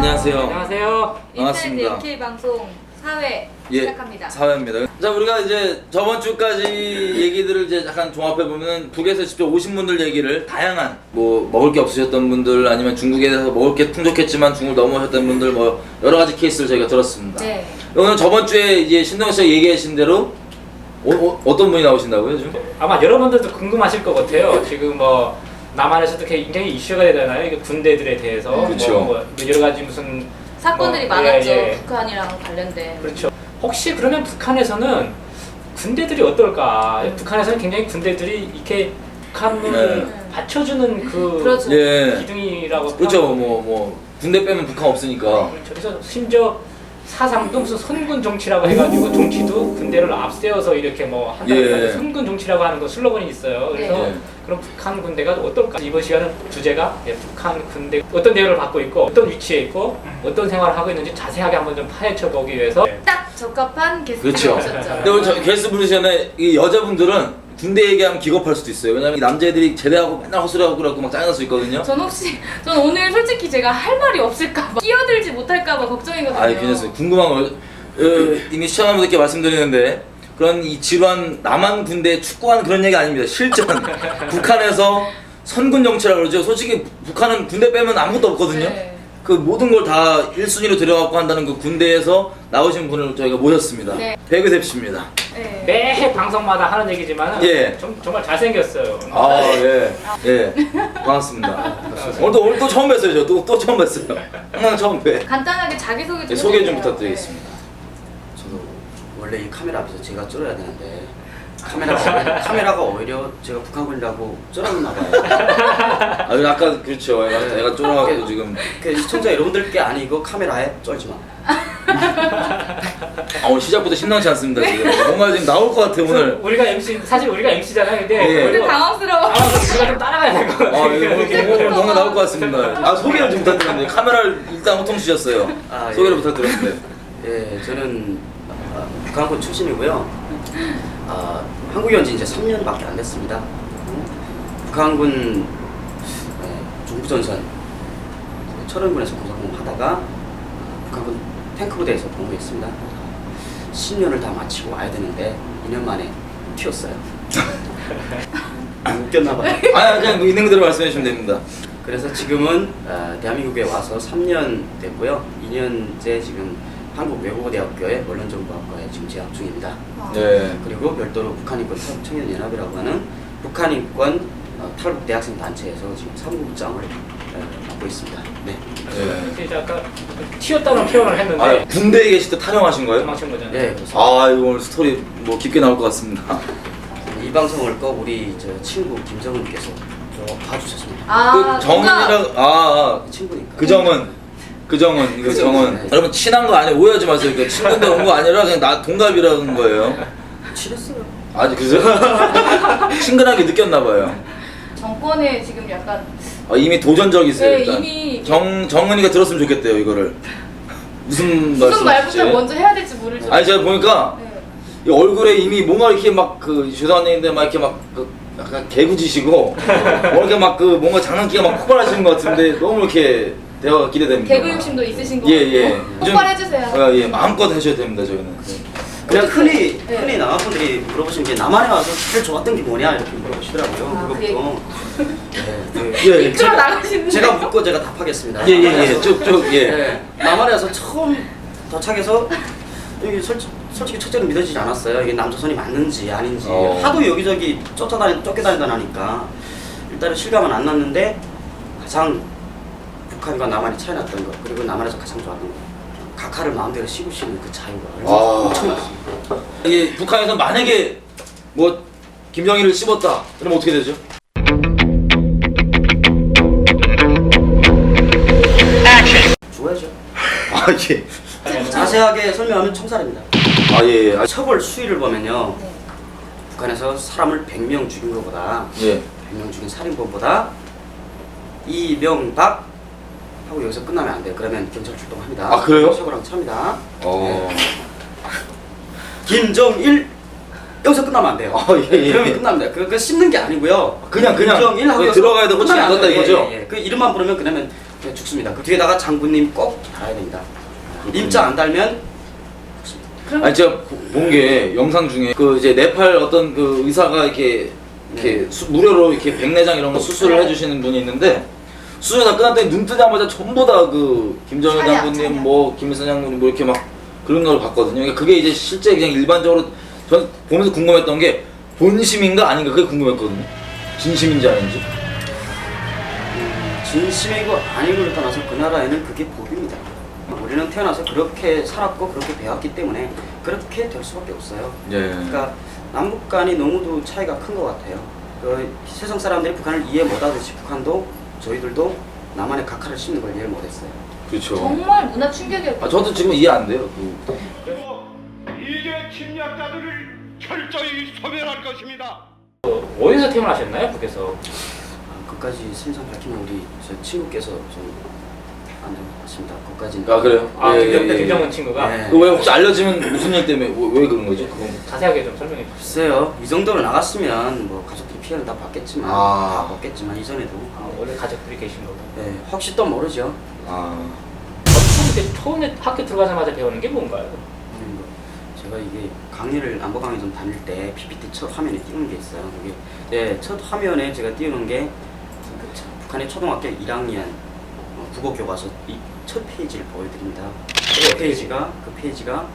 안녕하세요. 안녕하세요. 반갑습니다. 인사이드 AK 방송 4회 시작합니다. 4회입니다. 자, 우리가 이제 저번 주까지 얘기들을 이제 약간 종합해 보면 북에서 직접 오신 분들 얘기를 다양한 뭐 먹을 게 없으셨던 분들 아니면 중국에서 먹을 게 풍족했지만 중국 넘어오셨던 분들 뭐 여러 가지 케이스를 저희가 들었습니다. 네. 오늘 저번 주에 이제 신동엽 씨가 얘기하신 대로 어떤 분이 나오신다고요, 지금? 아마 여러분들도 궁금하실 것 같아요. 지금 뭐 남한에서도 굉장히 이슈가 되잖아요. 이게 군대들에 대해서 그쵸. 뭐 여러 가지 무슨 사건들이 뭐, 많았죠. 예. 북한이랑 관련된. 그렇죠. 혹시 그러면 북한에서는 군대들이 어떨까? 북한에서는 굉장히 군대들이 이렇게 북한을 받쳐주는 그 그렇죠. 예. 기둥이라고 그렇죠. 뭐 군대 빼면 북한 없으니까. 그렇죠. 그래서 심지어 사상도 무슨 선군 정치라고 해가지고 정치도 군대를 앞세워서 이렇게 뭐 한다는 예. 선군 정치라고 하는 거 슬로건이 있어요. 그래서 네. 그럼 북한 군대가 어떨까? 이번 시간은 주제가 북한 군대 어떤 대우를 받고 있고 어떤 위치에 있고 어떤 생활을 하고 있는지 자세하게 한번 좀 파헤쳐 보기 위해서 딱 적합한 게스트가 그렇죠. 오셨죠. 근데 오늘 게스트 부르시면 이 여자분들은 군대 얘기하면 기겁할 수도 있어요. 왜냐면 이 남자애들이 제대하고 맨날 헛소리하고 그러고 막 짜증날 수 있거든요. 전 오늘 솔직히 제가 할 말이 없을까봐 끼어들지 못할까봐 걱정이거든요. 아니 괜찮습니다. 궁금한 거 이미 시청자분들께 말씀드리는데 그런 이 지루한 남한 군대 축구하는 그런 얘기 아닙니다. 실전 북한에서 선군 정치라고 그러죠. 솔직히 북한은 군대 빼면 아무것도 없거든요. 네. 그 모든 걸 다 1순위로 들여갖고 한다는 그 군대에서 나오신 분을 저희가 모셨습니다. 네. 배그셉 씨입니다. 네. 매해 방송마다 하는 얘기지만 예. 정말 잘생겼어요. 아, 예. 예. 반갑습니다. 오늘 또 처음 뵀어요. 또 처음 뵀어요. 항상 처음 뵈. 간단하게 자기소개 좀 예, 소개 좀 해주세요. 부탁드리겠습니다. 저도 원래 이 카메라 앞에서 제가 쩔어야 되는데 카메라가 오히려 제가 북한군이라고 쩔었나 봐요. 아, 아까 그렇죠. 애가 쫄아갖고 지금. 그 시청자 여러분들께 아니 이거 카메라에 쩔지 마. 오늘 시작부터 심상치 않습니다. 지금 뭔가 지금 나올 것 같아 오늘. 우리가 MC 사실 우리가 MC잖아요. 근데 예. 근데 당황스러워. 우리가 좀 따라가야 될 것 같아요. 오늘 뭔가 나올 것 같습니다. 아, 소개를 좀 부탁드렸는데 카메라를 일단 호통 주셨어요. 아, 예. 소개를 부탁드렸는데. 예, 저는 북한군 출신이고요. 한국에 온 지 이제 3년밖에 안 됐습니다. 북한군 중부전선 철원군에서 고사공하다가 북한군 탱크부대에서 복무했습니다. 10년을 다 마치고 와야 되는데 2년 만에 튀었어요. 웃겼나봐요. 아, 그냥 뭐 있는 그대로 말씀해 주시면 됩니다. 그래서 지금은 대한민국에 와서 3년 됐고요. 2년째 지금 한국외국어대학교의 언론정보학과에 지금 재학 중입니다. 네. 그리고 별도로 북한인권 탈북청년연합이라고 하는 북한인권 탈북 대학생 단체에서 지금 사무국장을 맡고 있습니다. 네. 네. 이제 아까 튀었다는 표현을 했는데 아, 군대에 계실 때 타령하신 거예요? 도망친 거잖아요. 네, 그렇습니다. 아, 이거 오늘 스토리 뭐 깊게 나올 것 같습니다. 이 방송을 꼭 우리 저 친구 김정은께서 봐주셨습니다. 아, 그 정은이랑 친구니까. 그 정은 이거 정은. 네. 여러분 친한 거 아니에요. 오해하지 마세요. 그 친구인데 온 거 아니라 그냥 나 동갑이라는 거예요. 친했어요. 아니 그죠? 친근하게 느꼈나 봐요. 정권에 지금 약간 이미 도전적이세요. 네, 일단. 이미 정은이가 들었으면 좋겠대요 이거를. 무슨 무슨 말부터 말씀이실지. 먼저 해야 될지 모르죠. 아니 제가 보니까 네. 이 얼굴에 이미 뭔가 이렇게 막 그 죄송한 얘기인데 막 이렇게 막 그 약간 개구지시고 뭐 이렇게 막 그 뭔가 장난기가 막 폭발하시는 것 같은데 너무 이렇게 대화가 기대됩니다. 개그 욕심도 있으신 거 예. 같고 폭발해주세요. 예, 마음껏 하셔야 됩니다 저희는. 그냥 흔히 네. 남한분들이 물어보시는 게 남한에 와서 제일 좋았던 게 뭐냐 이렇게 물어보시더라고요. 아, 그것부터 예. 이끌어 나가시는데 제가 묻고 제가 답하겠습니다. 예. 쭉쭉 예. 네, 남한에 와서 처음 도착해서 여기 솔직히 첫째는 믿어지지 않았어요. 이게 남조선이 맞는지 아닌지 하도 여기저기 쫓겨다니다 나니까 일단은 실감은 안 났는데 가장 북한과 남한이 차이 났던 것 그리고 남한에서 가장 좋았던 것 각하를 마음대로 씌울 수 있는 그 자유가 엄청났습니다. 이게 북한에서 만약에 뭐 김정일을 씹었다 그러면 어떻게 되죠? 죽어야죠. 아 예. 자세하게 설명하면 총살입니다. 아 예. 처벌 수위를 보면요. 네. 북한에서 사람을 100명 죽인 것보다 예. 100명 죽인 살인범보다 이명박 하고 여기서 끝나면 안 돼요. 그러면 경찰 출동합니다. 아, 그래요? 처벌랑 찹니다. 어. 김정일 여기서 끝나면 안 돼요. 예. 그러면 끝납니다. 그 씹는 게 아니고요. 그냥 김정일 하고 여기서 들어가야 되고 끝나면 안 꽂히면 안 돼요. 된다 이거죠? 그 이름만 부르면 그러면 네, 죽습니다. 그 뒤에다가 장군님 꼭 달아야 됩니다. 임자 안 달면 그럼 아니 제가 본 게 영상 중에 그 이제 네팔 어떤 그 의사가 이렇게 무료로 이렇게 백내장 이런 거 수술을 해주시는 분이 있는데 수술 다 끝났더니 눈 뜨자마자 전부 다 그 김정일 찬양, 장군님 찬양. 뭐 김일성 장군님 뭐 이렇게 막 그런 걸 봤거든요. 그러니까 그게 이제 실제 그냥 일반적으로 전 보면서 궁금했던 게 본심인가 아닌가 그게 궁금했거든요. 진심인지 아닌지. 진심이고 아니고를 떠나서 그 나라에는 그게 법입니다. 우리는 태어나서 그렇게 살았고 그렇게 배웠기 때문에 그렇게 될 수밖에 없어요. 예. 그러니까 남북 간이 너무도 차이가 큰 것 같아요. 그 세상 사람들이 북한을 이해 못하듯이 북한도 저희들도 남한의 각하를 씹는 걸 이해를 못했어요. 그렇죠. 정말 문화 충격이었고. 아 저도 지금 이해 안 돼요. 그리고 이제 침략자들을 철저히 소멸할 것입니다. 어디서 태어나셨나요, 북에서? 그까지 생산 밝히면 우리 저 친구께서 좀 안 될 것 같습니다. 그까지는. 아 그래요? 아, 예, 김정은 친구가 네. 왜 혹시 알려지면 무슨 일 때문에 왜 그런 거지? 그건 자세하게 좀 설명해 주세요. 글쎄요. 이 정도로 나갔으면 뭐 가족들이 피해를 다 받겠지만 아. 다 받겠지만 이전에도 원래 가족들이 계신 거고. 네, 혹시 또 모르죠. 처음에 학교 들어가자마자 배우는 게 뭔가요? 제가 이게 강의를 안보 강의 좀 다닐 때 PPT 첫 화면에 띄우는 게 있어요. 그게 네, 첫 화면에 제가 띄우는 게 북한의 초등학교 1학년 국어 교과서 이 첫 페이지를 보여드립니다. 그 페이지가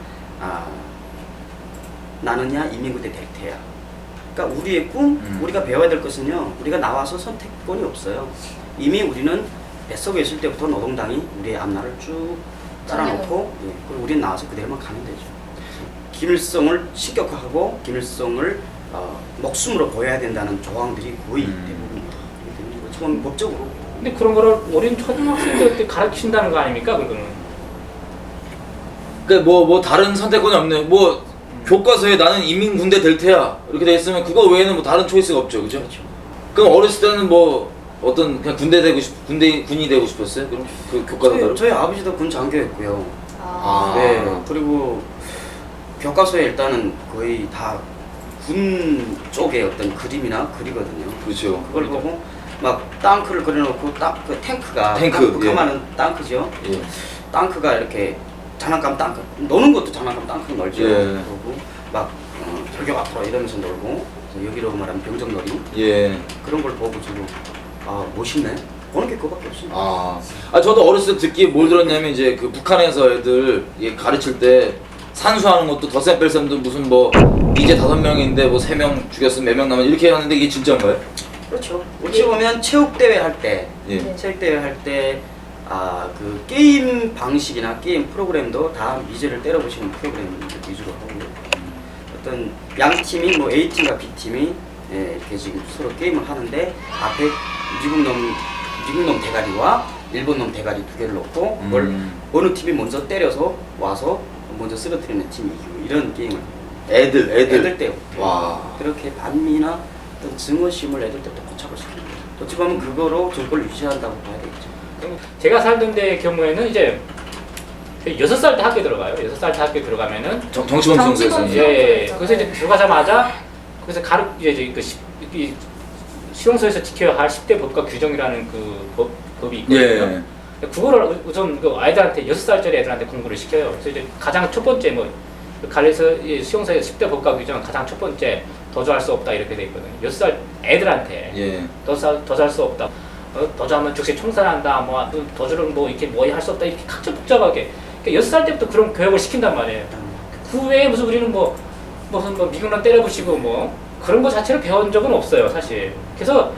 나느냐 인민군대 될 테야. 그러니까 우리의 꿈, 우리가 배워야 될 것은요. 우리가 나와서 선택권이 없어요. 이미 우리는 뱃속에 있을 때부터 노동당이 우리의 앞날을 쭉 따라놓고 그리고 우리는 나와서 그대로만 가면 되죠. 김일성을 실격하고 김일성을 목숨으로 보여야 된다는 조항들이 거의 대부분입니다. 지금 법적으로. 근데 그런 거를 어린 초등학생 때 가르친다는 거 아닙니까, 그거는? 그러니까 뭐 다른 선택권이 없네. 뭐 교과서에 나는 인민군대 될 테야 이렇게 돼 있으면 그거 외에는 뭐 다른 초이스가 없죠, 그죠? 그렇죠. 그럼 어렸을 때는 뭐 어떤 그냥 군이 되고 싶었어요? 그럼 그 교과서대로? 저희 아버지도 군 장교였고요. 아. 네. 그리고 교과서에 일단은 거의 다 군 쪽의 어떤 그림이나 그리거든요. 그렇죠. 그걸 보고 막 땅크를 그려놓고 그 탱크가 탱크, 북한만은 땅크죠. 예. 땅크가 이렇게 장난감 땅크 노는 것도 장난감 땅크 놀죠. 예. 그러고 막 저격 앞으로 이러면서 놀고 여기로 말하면 병정놀이 예. 그런 걸 보고 저도 멋있네. 보는 게 그거밖에 없습니다. 저도 어렸을 때 듣기에 뭘 들었냐면 이제 그 북한에서 애들 가르칠 때 산수하는 것도 덧셈 뺄셈도 무슨 뭐 이제 5명인데 뭐 3명 죽였으면 몇 명 남았 이렇게 하는데 이게 진짜인가요? 그렇죠. 어찌 보면 체육대회 할 때, 예. 체육대회 할 때, 그 게임 방식이나 게임 프로그램도 다 미제를 때려보시는 프로그램 위주로 하고, 어떤 양 팀이 뭐 A팀과 B팀이 이렇게 지금 서로 게임을 하는데, 앞에 미국 놈 대가리와 일본 놈 대가리 2개를 놓고, 그걸 어느 팀이 먼저 때려서 와서 먼저 쓰러뜨리는 팀이 이기고, 이런 게임을. 애들 때부터. 와. 그렇게 반미나 어떤 증오심을 애들 때부터 고착을 시키는 거죠. 어찌 보면 그거로 정권을 유지한다고 봐야 되겠죠. 제가 살던 데 경우에는 이제 6살 때 학교 들어가요. 6살 때 학교 들어가면은 정치범 수용소에서 예. 그래서 이제 들어가자마자 그래서 이제 이 수용소에서 지켜야 할 10대 법과 규정이라는 그 법이 있거든요. 예. 그거를 우선 그 아이들한테 6살짜리 애들한테 공부를 시켜요. 그래서 이제 가장 첫 번째 뭐 갈래서 수용소의 10대 법과 규정은 가장 첫 번째 도주할 수 없다 이렇게 돼 있거든요. 6살 애들한테 예. 도주할 수 없다. 도주하면 즉시 총살한다. 뭐 도주를 뭐 이렇게 할 수 없다. 이렇게 각자 복잡하게. 그러니까 6살 때부터 그런 교육을 시킨단 말이에요. 그 외에 무슨 우리는 무슨 미국놈 때려부시고 뭐 그런 거 자체를 배운 적은 없어요, 사실. 그래서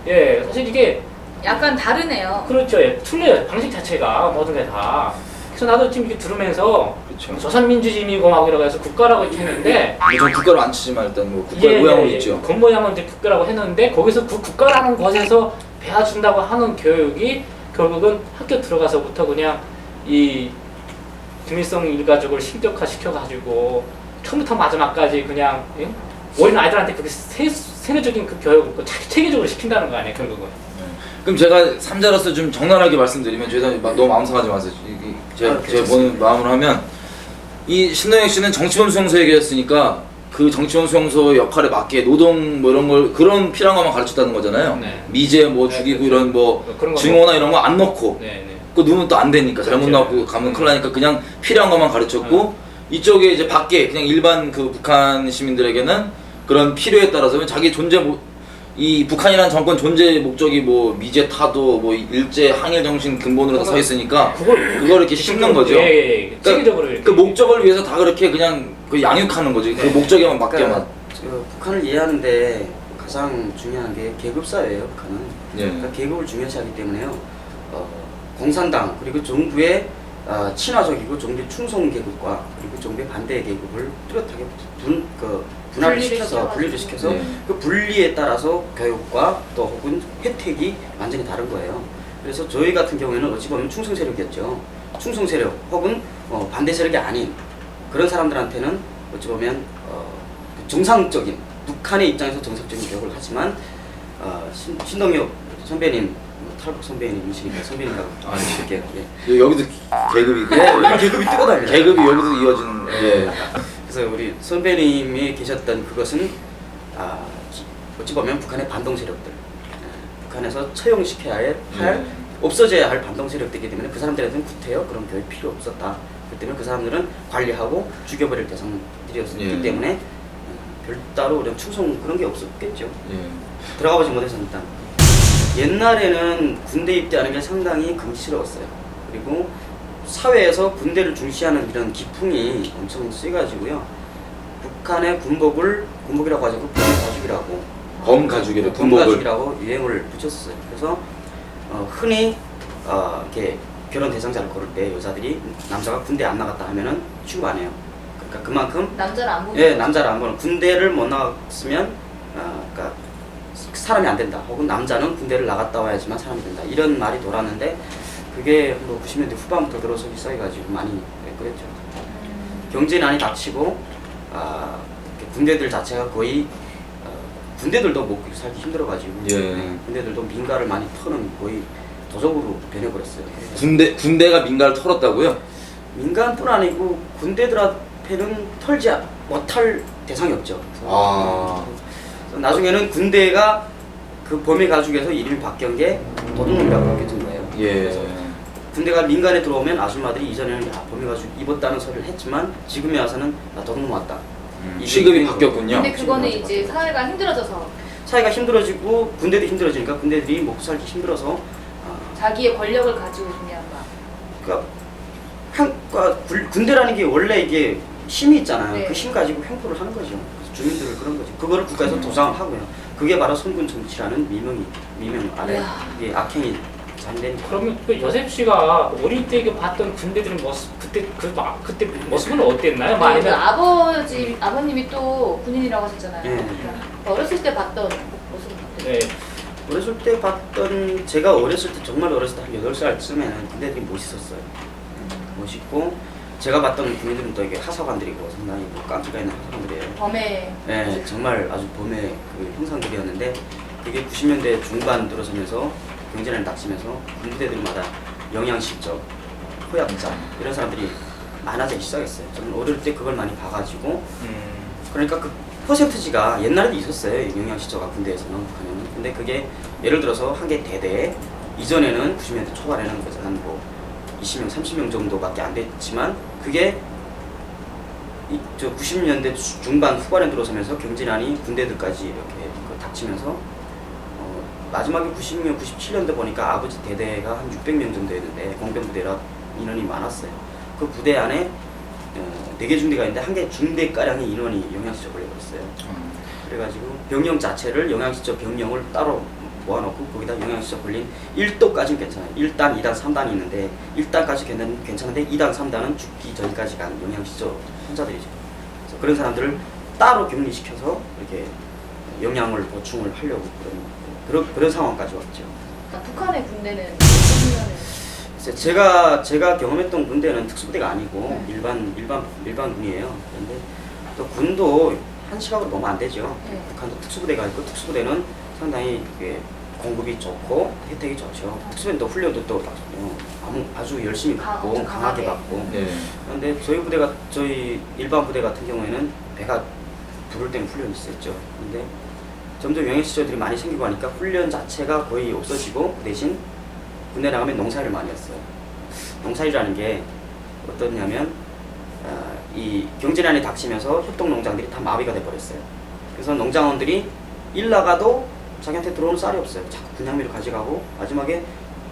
예, 사실 이게 약간 다르네요. 그렇죠. 예, 틀려요. 방식 자체가 모든 게 다. 그래서 나도 지금 이렇게 들으면서 그렇죠. 조선민주주의공화국이라고 해서 국가라고 했는데 전 국가로 안 치지만 일단 뭐 국가의 모양은 있죠. 겉모양은 이제 국가라고 했는데 거기서 그 국가라는 것에서 배워준다고 하는 교육이 결국은 학교 들어가서부터 그냥 이 김일성 일가족을 실격화시켜가지고 처음부터 마지막까지 그냥 예? 어린 아이들한테 그렇게 세뇌적인 그 교육을 체계적으로 시킨다는 거 아니에요, 결국은. 그럼 제가 삼자로서 좀 정나라하게 말씀드리면 죄송합니다. 너무 마음 상하지 마세요. 제가 보는 마음으로 하면 이 신동혁 씨는 정치범 수용소에 계셨으니까 그 정치원 수용소 역할에 맞게 노동 뭐 이런 걸 그런 필요한 것만 가르쳤다는 거잖아요. 네. 미제 뭐 네, 죽이고 그렇죠. 이런 뭐 그런 거 증오나 이런 거 안 넣고 네, 네. 그 누면 또 안 되니까 잘못 그렇죠. 나오고 가면 큰일 나니까 그냥 필요한 것만 가르쳤고 이쪽에 이제 밖에 그냥 일반 그 북한 시민들에게는 그런 필요에 따라서 자기 존재 이 북한이라는 정권 존재 목적이 뭐 미제 타도 뭐 일제 항일 정신 근본으로 서 있으니까 그걸 이렇게 심는 거죠. 예. 체계적으로 그 이렇게. 목적을 위해서 다 그렇게 그냥 그 양육하는 거지. 그 네. 목적에만 맞게만. 그러니까 북한을 이해하는데 가장 중요한 게 계급 사회예요. 북한은. 예. 그러니까 계급을 중요시하기 때문에요. 공산당 그리고 정부의 친화적이고 정부의 충성 계급과 그리고 정부의 반대 계급을 뚜렷하게 분할을 시켜서 분리를 시켜서 네. 그 분리에 따라서 교육과 또 혹은 혜택이 완전히 다른 거예요. 그래서 저희 같은 경우에는 어찌 보면 충성 세력이었죠. 충성 세력 혹은 반대 세력이 아닌 그런 사람들한테는 어찌 보면 정상적인 북한의 입장에서 정상적인 교육을 하지만 신동엽 선배님 탈북 선배님이시니까 선배님이라고 하실게요. 예. 여기도 계급이 네, 계급이 뜨거다니요. 계급이 여기도 이어지는. 예. 그래서 우리 선배님이 계셨던 그것은 어찌 보면 북한의 반동 세력들, 북한에서 처형시켜야 할 없어져야 할 반동 세력들이기 때문에 그 사람들한테는 구태여 그런 교육 필요 없었다. 그렇기 때문에 그 사람들은 관리하고 죽여버릴 대상들이었기 예. 때문에 별따로 이런 충성 그런 게 없었겠죠. 예. 들어가 보지 못해서 일단 옛날에는 군대 입대하는 게 상당히 금지스러웠어요. 그리고 사회에서 군대를 중시하는 이런 기풍이 엄청 세가지고요. 북한의 군복이라고 하죠. 그 범가죽이라고. 범가죽이래. 범가죽이라고 유행을 붙였어요. 그래서 흔히 이렇게 결혼 대상자를 고를 때 여자들이 남자가 군대 안 나갔다 하면은 취급 안 해요. 그러니까 그만큼 남자를 안 보는. 예, 남자를 안 보는 군대를 못 나갔으면 그러니까 사람이 안 된다. 혹은 남자는 군대를 나갔다 와야지만 사람이 된다. 이런 말이 돌았는데 그게 뭐 90년대 후반부터 들어서기 시작해가지고 많이 그랬죠. 경제난이 닥치고 군대들 자체가 거의 군대들도 먹고 살기 힘들어가지고 예. 군대들도 민가를 많이 터는 거의 도적으로 변해버렸어요. 군대가 민가를 털었다고요? 민간뿐 아니고 군대들한테는 털지 못할 대상이 없죠. 그래서 나중에는 군대가 그 범위 가죽에서 이름이 바뀐 게 도둑놈이라고 바뀌었던 거예요. 예. 그래서 군대가 민간에 들어오면 아줌마들이 이전에는 범위 가죽 입었다는 소리를 했지만 지금에 와서는 나 도둑놈 왔다. 시급이 바뀌었군요. 근데 그거는 이제 사회가 힘들어져서 사회가 힘들어지고 군대도 힘들어지니까 군대들이 먹고 살기 힘들어서 자기의 권력을 가지고 있냐 막. 그러니까 군대라는 게 원래 이게 힘이 있잖아요. 네. 그 힘 가지고 횡포를 하는 거죠. 주민들을 그런 거죠. 그거를 국가에서 도장을 하고요. 그게 바로 선군 정치라는 미명 아래 이야. 이게 악행이 잔된. 그러면 그 여셉 씨가 어릴 때 봤던 군대들의 모습 그때 모습은 어땠나요? 뭐 아니면 아니면 아버님이 또 군인이라고 하셨잖아요. 예. 그러니까 어렸을 때 봤던 모습은 어때요? 네. 어렸을 때 봤던 제가 어렸을 때 정말 어렸을 때 한 8살쯤에는 군대들이 멋있었어요. 멋있고 제가 봤던 군인들은 또 이게 하사관들이고 상당히 뭐 깜찍가 있는 하사관들이에요. 범에 네, 정말 아주 범의 그 형상들이었는데 그게 90년대 중반 들어서면서 경제난이 닥치면서 군부대들마다 영양실적, 호약자 이런 사람들이 많아지기 시작했어요. 저는 어릴 때 그걸 많이 봐가지고 그러니까 그 퍼센트지가 옛날에도 있었어요. 영양실적가 군대에서는 북한에는. 근데 그게 예를 들어서 한 개 대대에 이전에는 90년대 초반에는 그래서 한 뭐 20명, 30명 정도밖에 안 됐지만 그게 90년대 중반 후반에 들어서면서 경제난이 군대들까지 이렇게 닥치면서 마지막에 90년, 97년도 보니까 아버지 대대가 한 600명 정도였는데 공병부대라 인원이 많았어요. 그 부대 안에 4개 중대가 있는데 한 개 중대가량의 인원이 영양실적 걸려버렸어요. 그래가지고 병영 자체를 영양실적 병영을 따로 모아놓고 거기다 영양실적 걸린 1도까지는 괜찮아요. 1단, 2단, 3단이 있는데 1단까지 괜찮은데 2단, 3단은 죽기 전까지 간 영양실적 환자들이죠. 그래서 그런 사람들을 따로 격리시켜서 이렇게 영양을 보충을 하려고 그런 상황까지 왔죠. 그러니까 북한의 군대는 어떤 면에서 제가 경험했던 군대는 특수부대가 아니고 일반 군이에요. 그런데 또 군도 한 시각으로 보면 안 되죠. 네. 북한도 특수부대가 있고 특수부대는 상당히 공급이 좋고 혜택이 좋죠. 특수부대는 또 훈련도 또 아주 열심히 받고 강하게 받고. 네. 그런데 저희 일반 부대 같은 경우에는 배가 부를 때는 훈련이 있었죠. 근데 점점 영양시설들이 많이 생기고 하니까 훈련 자체가 거의 없어지고 그 대신 군대 나가면 농사일을 많이 했어요. 농사일이라는 게 어떠냐면 이 경제난이 닥치면서 협동농장들이 다 마비가 돼버렸어요. 그래서 농장원들이 일 나가도 자기한테 들어오는 쌀이 없어요. 자꾸 분양비를 가져가고 마지막에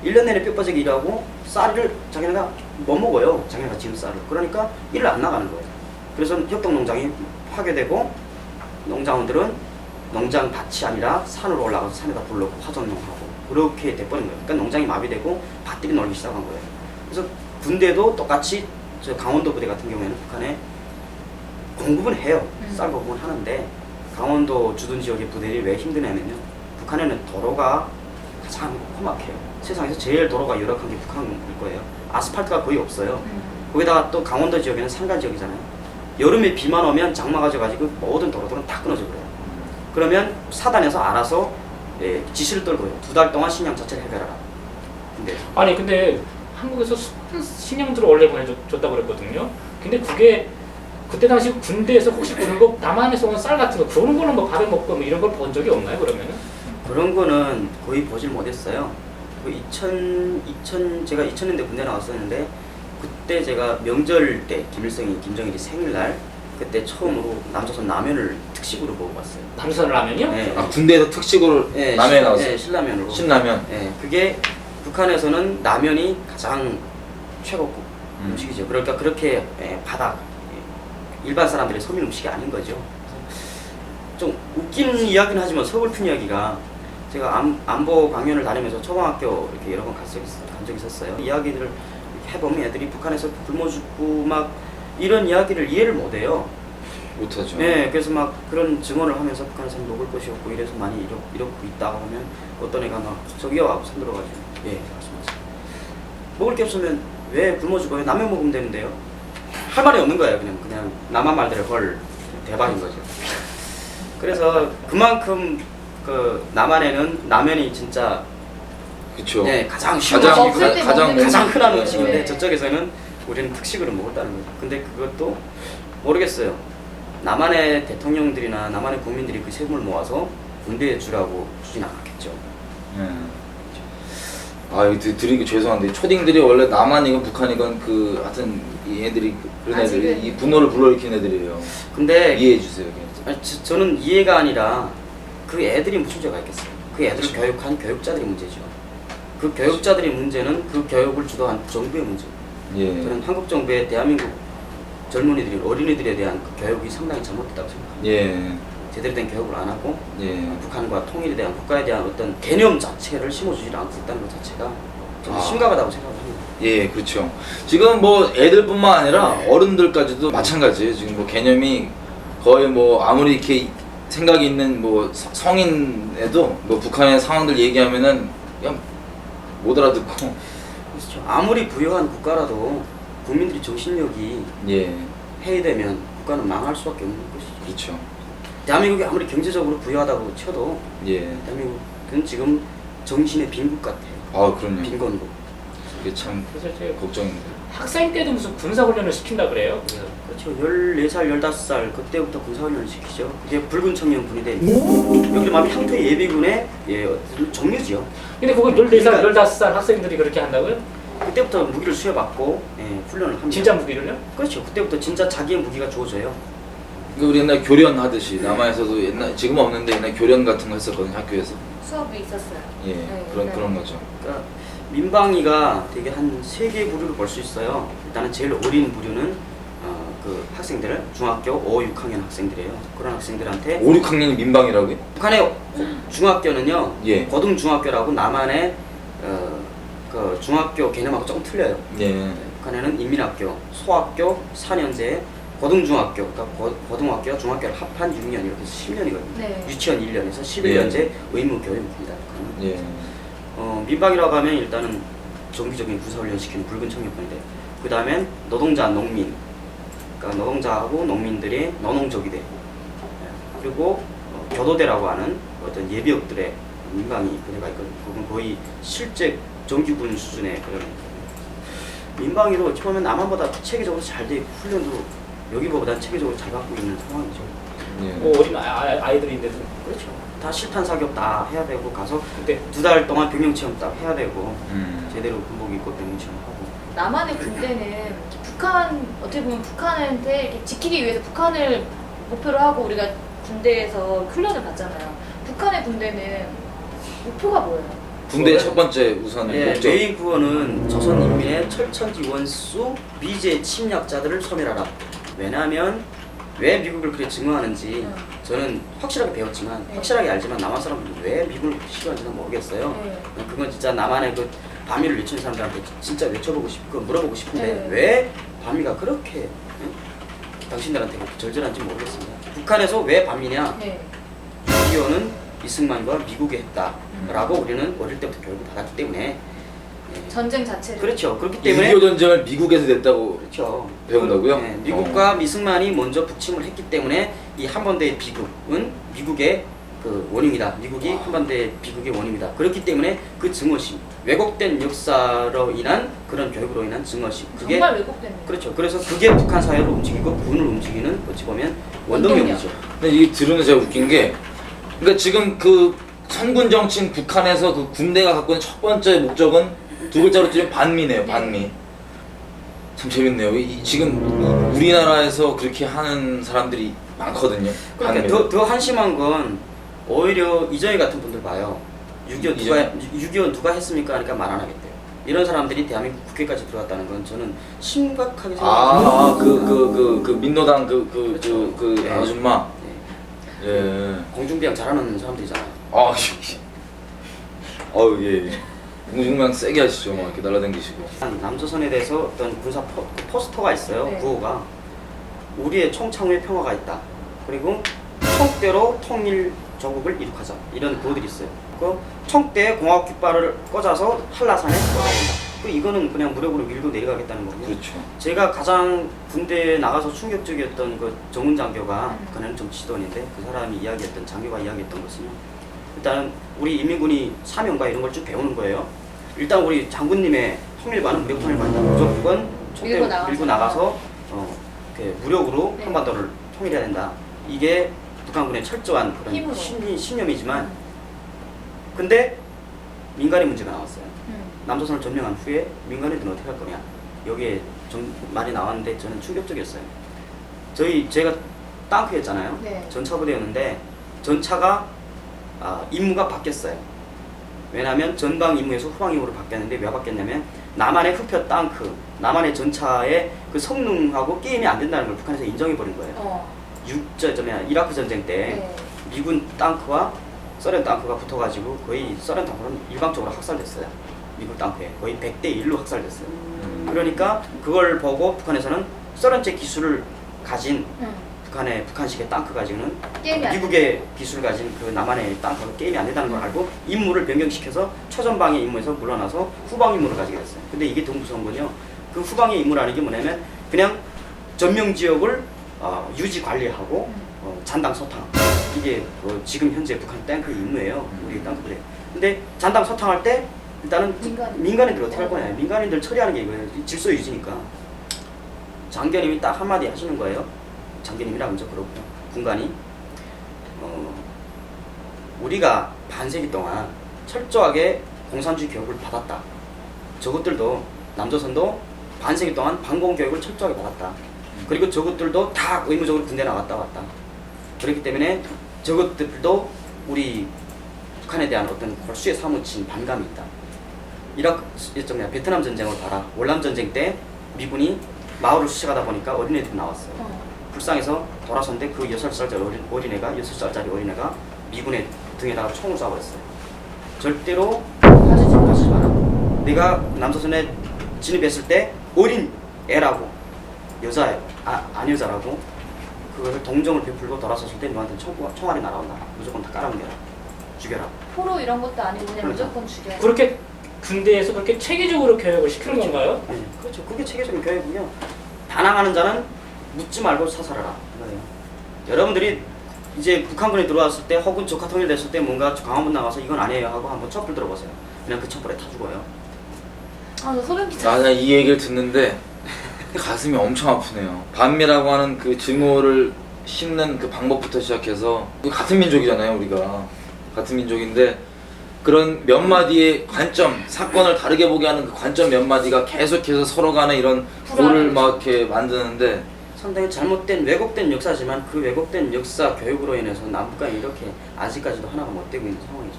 1년 내내 뼈빠지게 일하고 쌀을 자기네가 못 먹어요. 자기네가 지은 쌀을. 그러니까 일을 안 나가는 거예요. 그래서 협동농장이 파괴되고 농장원들은 농장 밭이 아니라 산으로 올라가서 산에다 불 넣고 화전농하고 그렇게 돼버린 거예요. 그러니까 농장이 마비되고 밭들이 놀기 시작한 거예요. 그래서 군대도 똑같이 저 강원도 부대 같은 경우에는 북한에 공급은 해요. 쌀 공급은 하는데 강원도 주둔 지역의 부대들이 왜 힘드냐면요. 북한에는 도로가 가장 험악해요. 세상에서 제일 도로가 열악한 게 북한일 거예요. 아스팔트가 거의 없어요. 거기다가 또 강원도 지역에는 산간 지역이잖아요. 여름에 비만 오면 장마가 져가지고 모든 도로들은 다 끊어져 버려요. 그러면 사단에서 알아서 지시를 떨고요. 2달 동안 식량 자체를 해결하라. 근데 아니 근데 한국에서 식량들을 원래 보내줬다고 그랬거든요. 근데 그게 그때 당시 군대에서 혹시 그런 거 남한에서 온 쌀 같은 거 그런 거는 뭐 밥에 먹고 뭐 이런 걸 본 적이 없나요 그러면은? 그런 거는 거의 보질 못했어요. 그 제가 2000년대 군대 나왔었는데 그때 제가 명절 때 김정일이 생일날 그때 처음으로 남조선 라면을 특식으로 먹어봤어요. 남선 라면이요? 네. 아, 군대에서 특식으로 네, 라면이 나왔어요? 네, 신라면으로. 신라면. 네, 그게 북한에서는 라면이 가장 최고급 음식이죠. 그러니까 그렇게 바닥 일반 사람들의 소민 음식이 아닌 거죠. 좀 웃긴 이야기는 하지만 서글픈 이야기가 제가 안보 강연을 다니면서 초등학교 이렇게 여러 번 간 적이 있었어요. 이야기들을 이렇게 해보면 애들이 북한에서 굶어 죽고 막 이런 이야기를 이해를 못해요. 못하죠. 네, 그래서 막 그런 증언을 하면서 북한에서는 먹을 것이 없고 이래서 많이 이렇고 있다고 하면 어떤 애가 막 저기요 하고 손들어가지고 예 말씀하세요. 먹을 게 없으면 왜 굶어 죽어요? 라면 먹으면 되는데요. 할 말이 없는 거예요. 그냥 남한 말대로 헐 대박인 거죠. 그래서 그만큼 그 남한에는 라면이 진짜 그렇죠. 네, 가장 쉬운 가장 없을 때 먹는 가장 흔한 네. 음식인데 네. 저쪽에서는 우리는 특식으로 먹었다는 거죠. 근데 그것도 모르겠어요. 남한의 대통령들이나 남한의 국민들이 그 세금을 모아서 군대에 주라고 주진 않았겠죠. 아, 이거 드리기 죄송한데 초딩들이 원래 남한이건 북한이건 그 하여튼 이 애들이 그런 애들이 아직은. 이 분노를 불러일으킨 애들이에요. 근데 이해해 주세요. 아니, 저는 이해가 아니라 그 애들이 무슨 죄가 있겠어요. 그 애들을 그렇죠. 교육한 교육자들이 문제죠. 그 교육자들의 문제는 그 교육을 주도한 정부의 문제. 예. 저는 한국 정부의 대한민국 젊은이들이 어린이들에 대한 그 교육이 상당히 잘못됐다고 생각합니다. 예. 제대로 된 교육을 안 하고 예. 북한과 통일에 대한 국가에 대한 어떤 개념 자체를 심어주지 않고 있다는 것 자체가 좀 아. 심각하다고 생각합니다. 예, 그렇죠. 지금 뭐 애들뿐만 아니라 어른들까지도 마찬가지예요. 지금 뭐 개념이 거의 뭐 아무리 이렇게 생각이 있는 뭐 성인에도 뭐 북한의 상황들 얘기하면은 그냥 못 알아듣고. 그렇죠. 아무리 부유한 국가라도 국민들이 정신력이 예, 해이되면 국가는 망할 수밖에 없는 것이죠. 그렇죠. 대한민국이 아무리 경제적으로 부유하다고 쳐도 예. 대한민국은 지금 정신의 빈국 같아요. 아, 그럼요. 빈곤국. 그게 참 그래서 이제 걱정입니다. 학생 때도 무슨 군사훈련을 시킨다 그래요. 그래서 그렇죠. 14살, 15살 그때부터 군사훈련을 시키죠. 그게 붉은 청년 군의대. 여기 말하면 향토 예비군의 정류지요. 근데 그걸 14살, 그러니까- 15살 학생들이 그렇게 한다고요? 그때부터 무기를 수여받고 훈련을 합니다. 진짜 무기를요? 그렇죠. 그때부터 진짜 자기의 무기가 주어져요. 그 우리 옛날 교련 하듯이 남한에서도 옛날 지금 없는데 옛날 교련 같은 거 했었거든요, 학교에서. 수업이 있었어요. 예, 네, 그런 거죠. 그러니까 민방위가 되게 한 3개의 부류를 볼 수 있어요. 일단은 제일 어린 부류는 그 학생들을 중학교 5, 6학년 학생들이에요. 그런 학생들한테 5, 6학년이 민방이라고요? 북한의 중학교는요. 예. 고등중학교라고 남한의 그 중학교 개념하고 조금 틀려요. 예. 북한에는 인민학교, 소학교, 4년제, 고등중학교, 그러니까 고등학교와 중학교를 합한 6년 이렇게 해서 10년이거든요. 네. 유치원 1년에서 11년제 의무 교육입니다. 북한은. 예. 민방이라고 하면 일단은 정기적인 군사훈련 시키는 붉은 청년군인데 그 다음엔 노동자, 농민, 그러니까 노동자하고 농민들의 노농조기대, 그리고 교도대라고 하는 어떤 예비역들의 민방위 부대가 있거든요. 그건 거의 실제 정규군 수준의 그런 민방위도 어찌 보면 남한보다 체계적으로 잘 돼 있고 훈련도 여기보다 체계적으로 잘 받고 있는 상황이죠. 예. 뭐 어린 아이들인데도. 그렇죠. 다 실탄 사격 다 해야 되고 가서 근데 2달 동안 병영 체험 딱 해야 되고 음. 제대로 군복 입고 병영 체험하고. 남한의 군대는 북한 어떻게 보면 북한한테 이렇게 지키기 위해서 북한을 목표로 하고 우리가 군대에서 훈련을 받잖아요. 북한의 군대는 목표가 뭐예요? 군대의 첫 번째 우선 예, 목적. 메인 구호는 조선인민의 철천지 원수 미제 침략자들을 소멸하라. 왜냐하면 왜 미국을 그렇게 증오하는지 저는 확실하게 배웠지만 네. 확실하게 알지만 남한 사람들은 왜 미국을 싫어하는지는 모르겠어요. 네. 그건 진짜 남한의 그 반미를 외치는 사람들한테 진짜 외쳐보고 싶고 물어보고 싶은데 네. 왜 반미가 그렇게 당신들한테 그렇게 절절한지 모르겠습니다. 북한에서 왜 반미냐? 네. 6.25는 이승만과 미국이 했다라고 우리는 어릴 때부터 교육을 받았기 때문에 예. 전쟁 자체를. 그렇죠. 그렇기 때문에 6.25 전쟁을 미국에서 냈다고. 그렇죠. 배운다고요? 네, 미국과 이승만이 먼저 북침을 했기 때문에 이 한반도의 비극은 미국의 그 원인이다. 미국이 한반도의 비극의 원인이다. 그렇기 때문에 그 증오심, 왜곡된 역사로 인한 그런 교육으로 인한 증오심. 그게 정말 왜곡된. 그렇죠. 그래서 그게 북한 사회를 움직이고 군을 움직이는 어찌 보면 원동력이죠. 근데 이게 들으면 제가 웃긴 게, 그러니까 지금 그 선군 정치인 북한에서 그 군대가 갖고 있는 첫 번째 목적은 두 글자로 줄이면 반미네요. 반미. 참 재밌네요. 지금 우리나라에서 그렇게 하는 사람들이 많거든요. 그러니까 반미를. 더 한심한 건 오히려 이정희 같은 분들 봐요. 6.25 누가 했습니까? 하니까 말 안 하겠대요. 이런 사람들이 대한민국 국회까지 들어왔다는 건 저는 심각하게 생각합니다. 그 민노당 그 네. 아줌마. 네. 예. 공중비양 잘하는 사람들이잖아요. 아, 예. 공중명 세게 하시죠. 막 이렇게 날라다니시고. 남조선에 대해서 어떤 군사 포스터가 있어요. 네. 구호가 우리의 총창후에 평화가 있다. 그리고 총대로 통일 조국을 이룩하자. 이런 구호들이 있어요. 그 총대에 공화국 깃발을 꽂아서 한라산에 꽂아야 된다. 그 이거는 그냥 무력으로 밀고 내려가겠다는 거고요. 그렇죠. 제가 가장 군대에 나가서 충격적이었던 그 정훈 장교가 그는 좀 지도원인데 그 사람이 이야기했던 장교가 이야기했던 것은요. 일단은 우리 인민군이 사명과 이런 걸 쭉 배우는 거예요. 일단 우리 장군님의 통일과는 무력 통일과다. 무조건 총대 밀고 나가서 이렇게 무력으로 네. 한반도를 통일해야 된다. 이게 북한군의 철저한 그런 힘으로. 신념이지만 근데 민간의 문제가 나왔어요. 남조선을 점령한 후에 민간인들은 어떻게 할 거냐 여기에 좀 말이 나왔는데 저는 충격적이었어요. 제가 땅크였잖아요. 네. 전차부대였는데 전차가 임무가 바뀌었어요. 왜냐하면 전방 임무에서 후방 임무로 바뀌었는데 왜 바뀌었냐면 남한의 흡혈 땅크, 남한의 전차의 그 성능하고 게임이 안 된다는 걸 북한에서 인정해버린 거예요. 이라크 전쟁 때 네. 미군 땅크와 소련 땅크가 붙어가지고 거의 소련 땅크는 일방적으로 학살됐어요. 미국 땅크에 거의 100대 1로 학살됐어요. 그러니까 그걸 보고 북한에서는 소련제 기술을 가진 북한식의 땅크 가지고는 게임이 안 미국의 기술 가진 그 남한의 땅크가 게임이 안 된다는 걸 알고 임무를 변경시켜서 초전방의 임무에서 물러나서 후방 임무를 가지게 됐어요. 근데 이게 더 무서운 건요. 그 후방의 임무라는 게 뭐냐면 그냥 점령 지역을 유지 관리하고 잔당 소탕. 이게 지금 현재 북한 탱크 임무예요. 우리 땅크들에. 근데 잔당 소탕할 때 일단은 민간인들 어떻게 할 거냐. 민간인들 처리하는 게 이거예요. 질서 유지니까. 장교님이 딱 한마디 하시는 거예요. 장교님이라 먼저 그렇고요. 군관이 우리가 반세기 동안 철저하게 공산주의 교육을 받았다. 저것들도 남조선도 반세기 동안 반공 교육을 철저하게 받았다. 그리고 저것들도 다 의무적으로 군대 나갔다 왔다. 그렇기 때문에 저것들도 우리 북한에 대한 어떤 골수에 사무친 반감이 있다. 베트남 전쟁을 봐라. 월남 전쟁 때 미군이 마을을 수색하다 보니까 어린애들이 나왔어요. 불쌍해서 돌아섰는데 그 6살짜리 어린애가 미군의 등에다가 총을 쏴버렸어요. 절대로 봐주지 마라. 내가 남조선에 진입했을 때 어린 애라고 여자예요. 안 여자라고 그것을 동정을 베풀고 돌아섰을 때 너한테 총알이 날아온다. 무조건 다 깔아뭉겨라. 죽여라. 포로 이런 것도 아니고 그냥 그렇죠. 무조건 죽여야 그렇게 군대에서 그렇게 체계적으로 교육을 시키는 건가요? 네, 그렇죠. 그게 체계적인 교육이고요. 반항하는 자는 묻지 말고 사살하라. 이거예요. 여러분들이 이제 북한군에 들어왔을 때 혹은 조카 통일됐을 때 뭔가 강화문 나가서 이건 아니에요 하고 한번 촛불 들어보세요. 그냥 그 촛불에 타 죽어요. 나 소름 끼쳐. 나는 이 얘기를 듣는데 가슴이 엄청 아프네요. 반미라고 하는 그 증오를 심는 그 방법부터 시작해서 같은 민족이잖아요. 우리가 같은 민족인데 그런 몇 마디의 관점, 사건을 다르게 보게 하는 그 관점 몇 마디가 계속해서 서로 간에 이런 골을 막 이렇게 만드는데 상당히 잘못된 왜곡된 역사지만 그 왜곡된 역사 교육으로 인해서 남북한이 이렇게 아직까지도 하나가 못 되고 있는 상황이죠.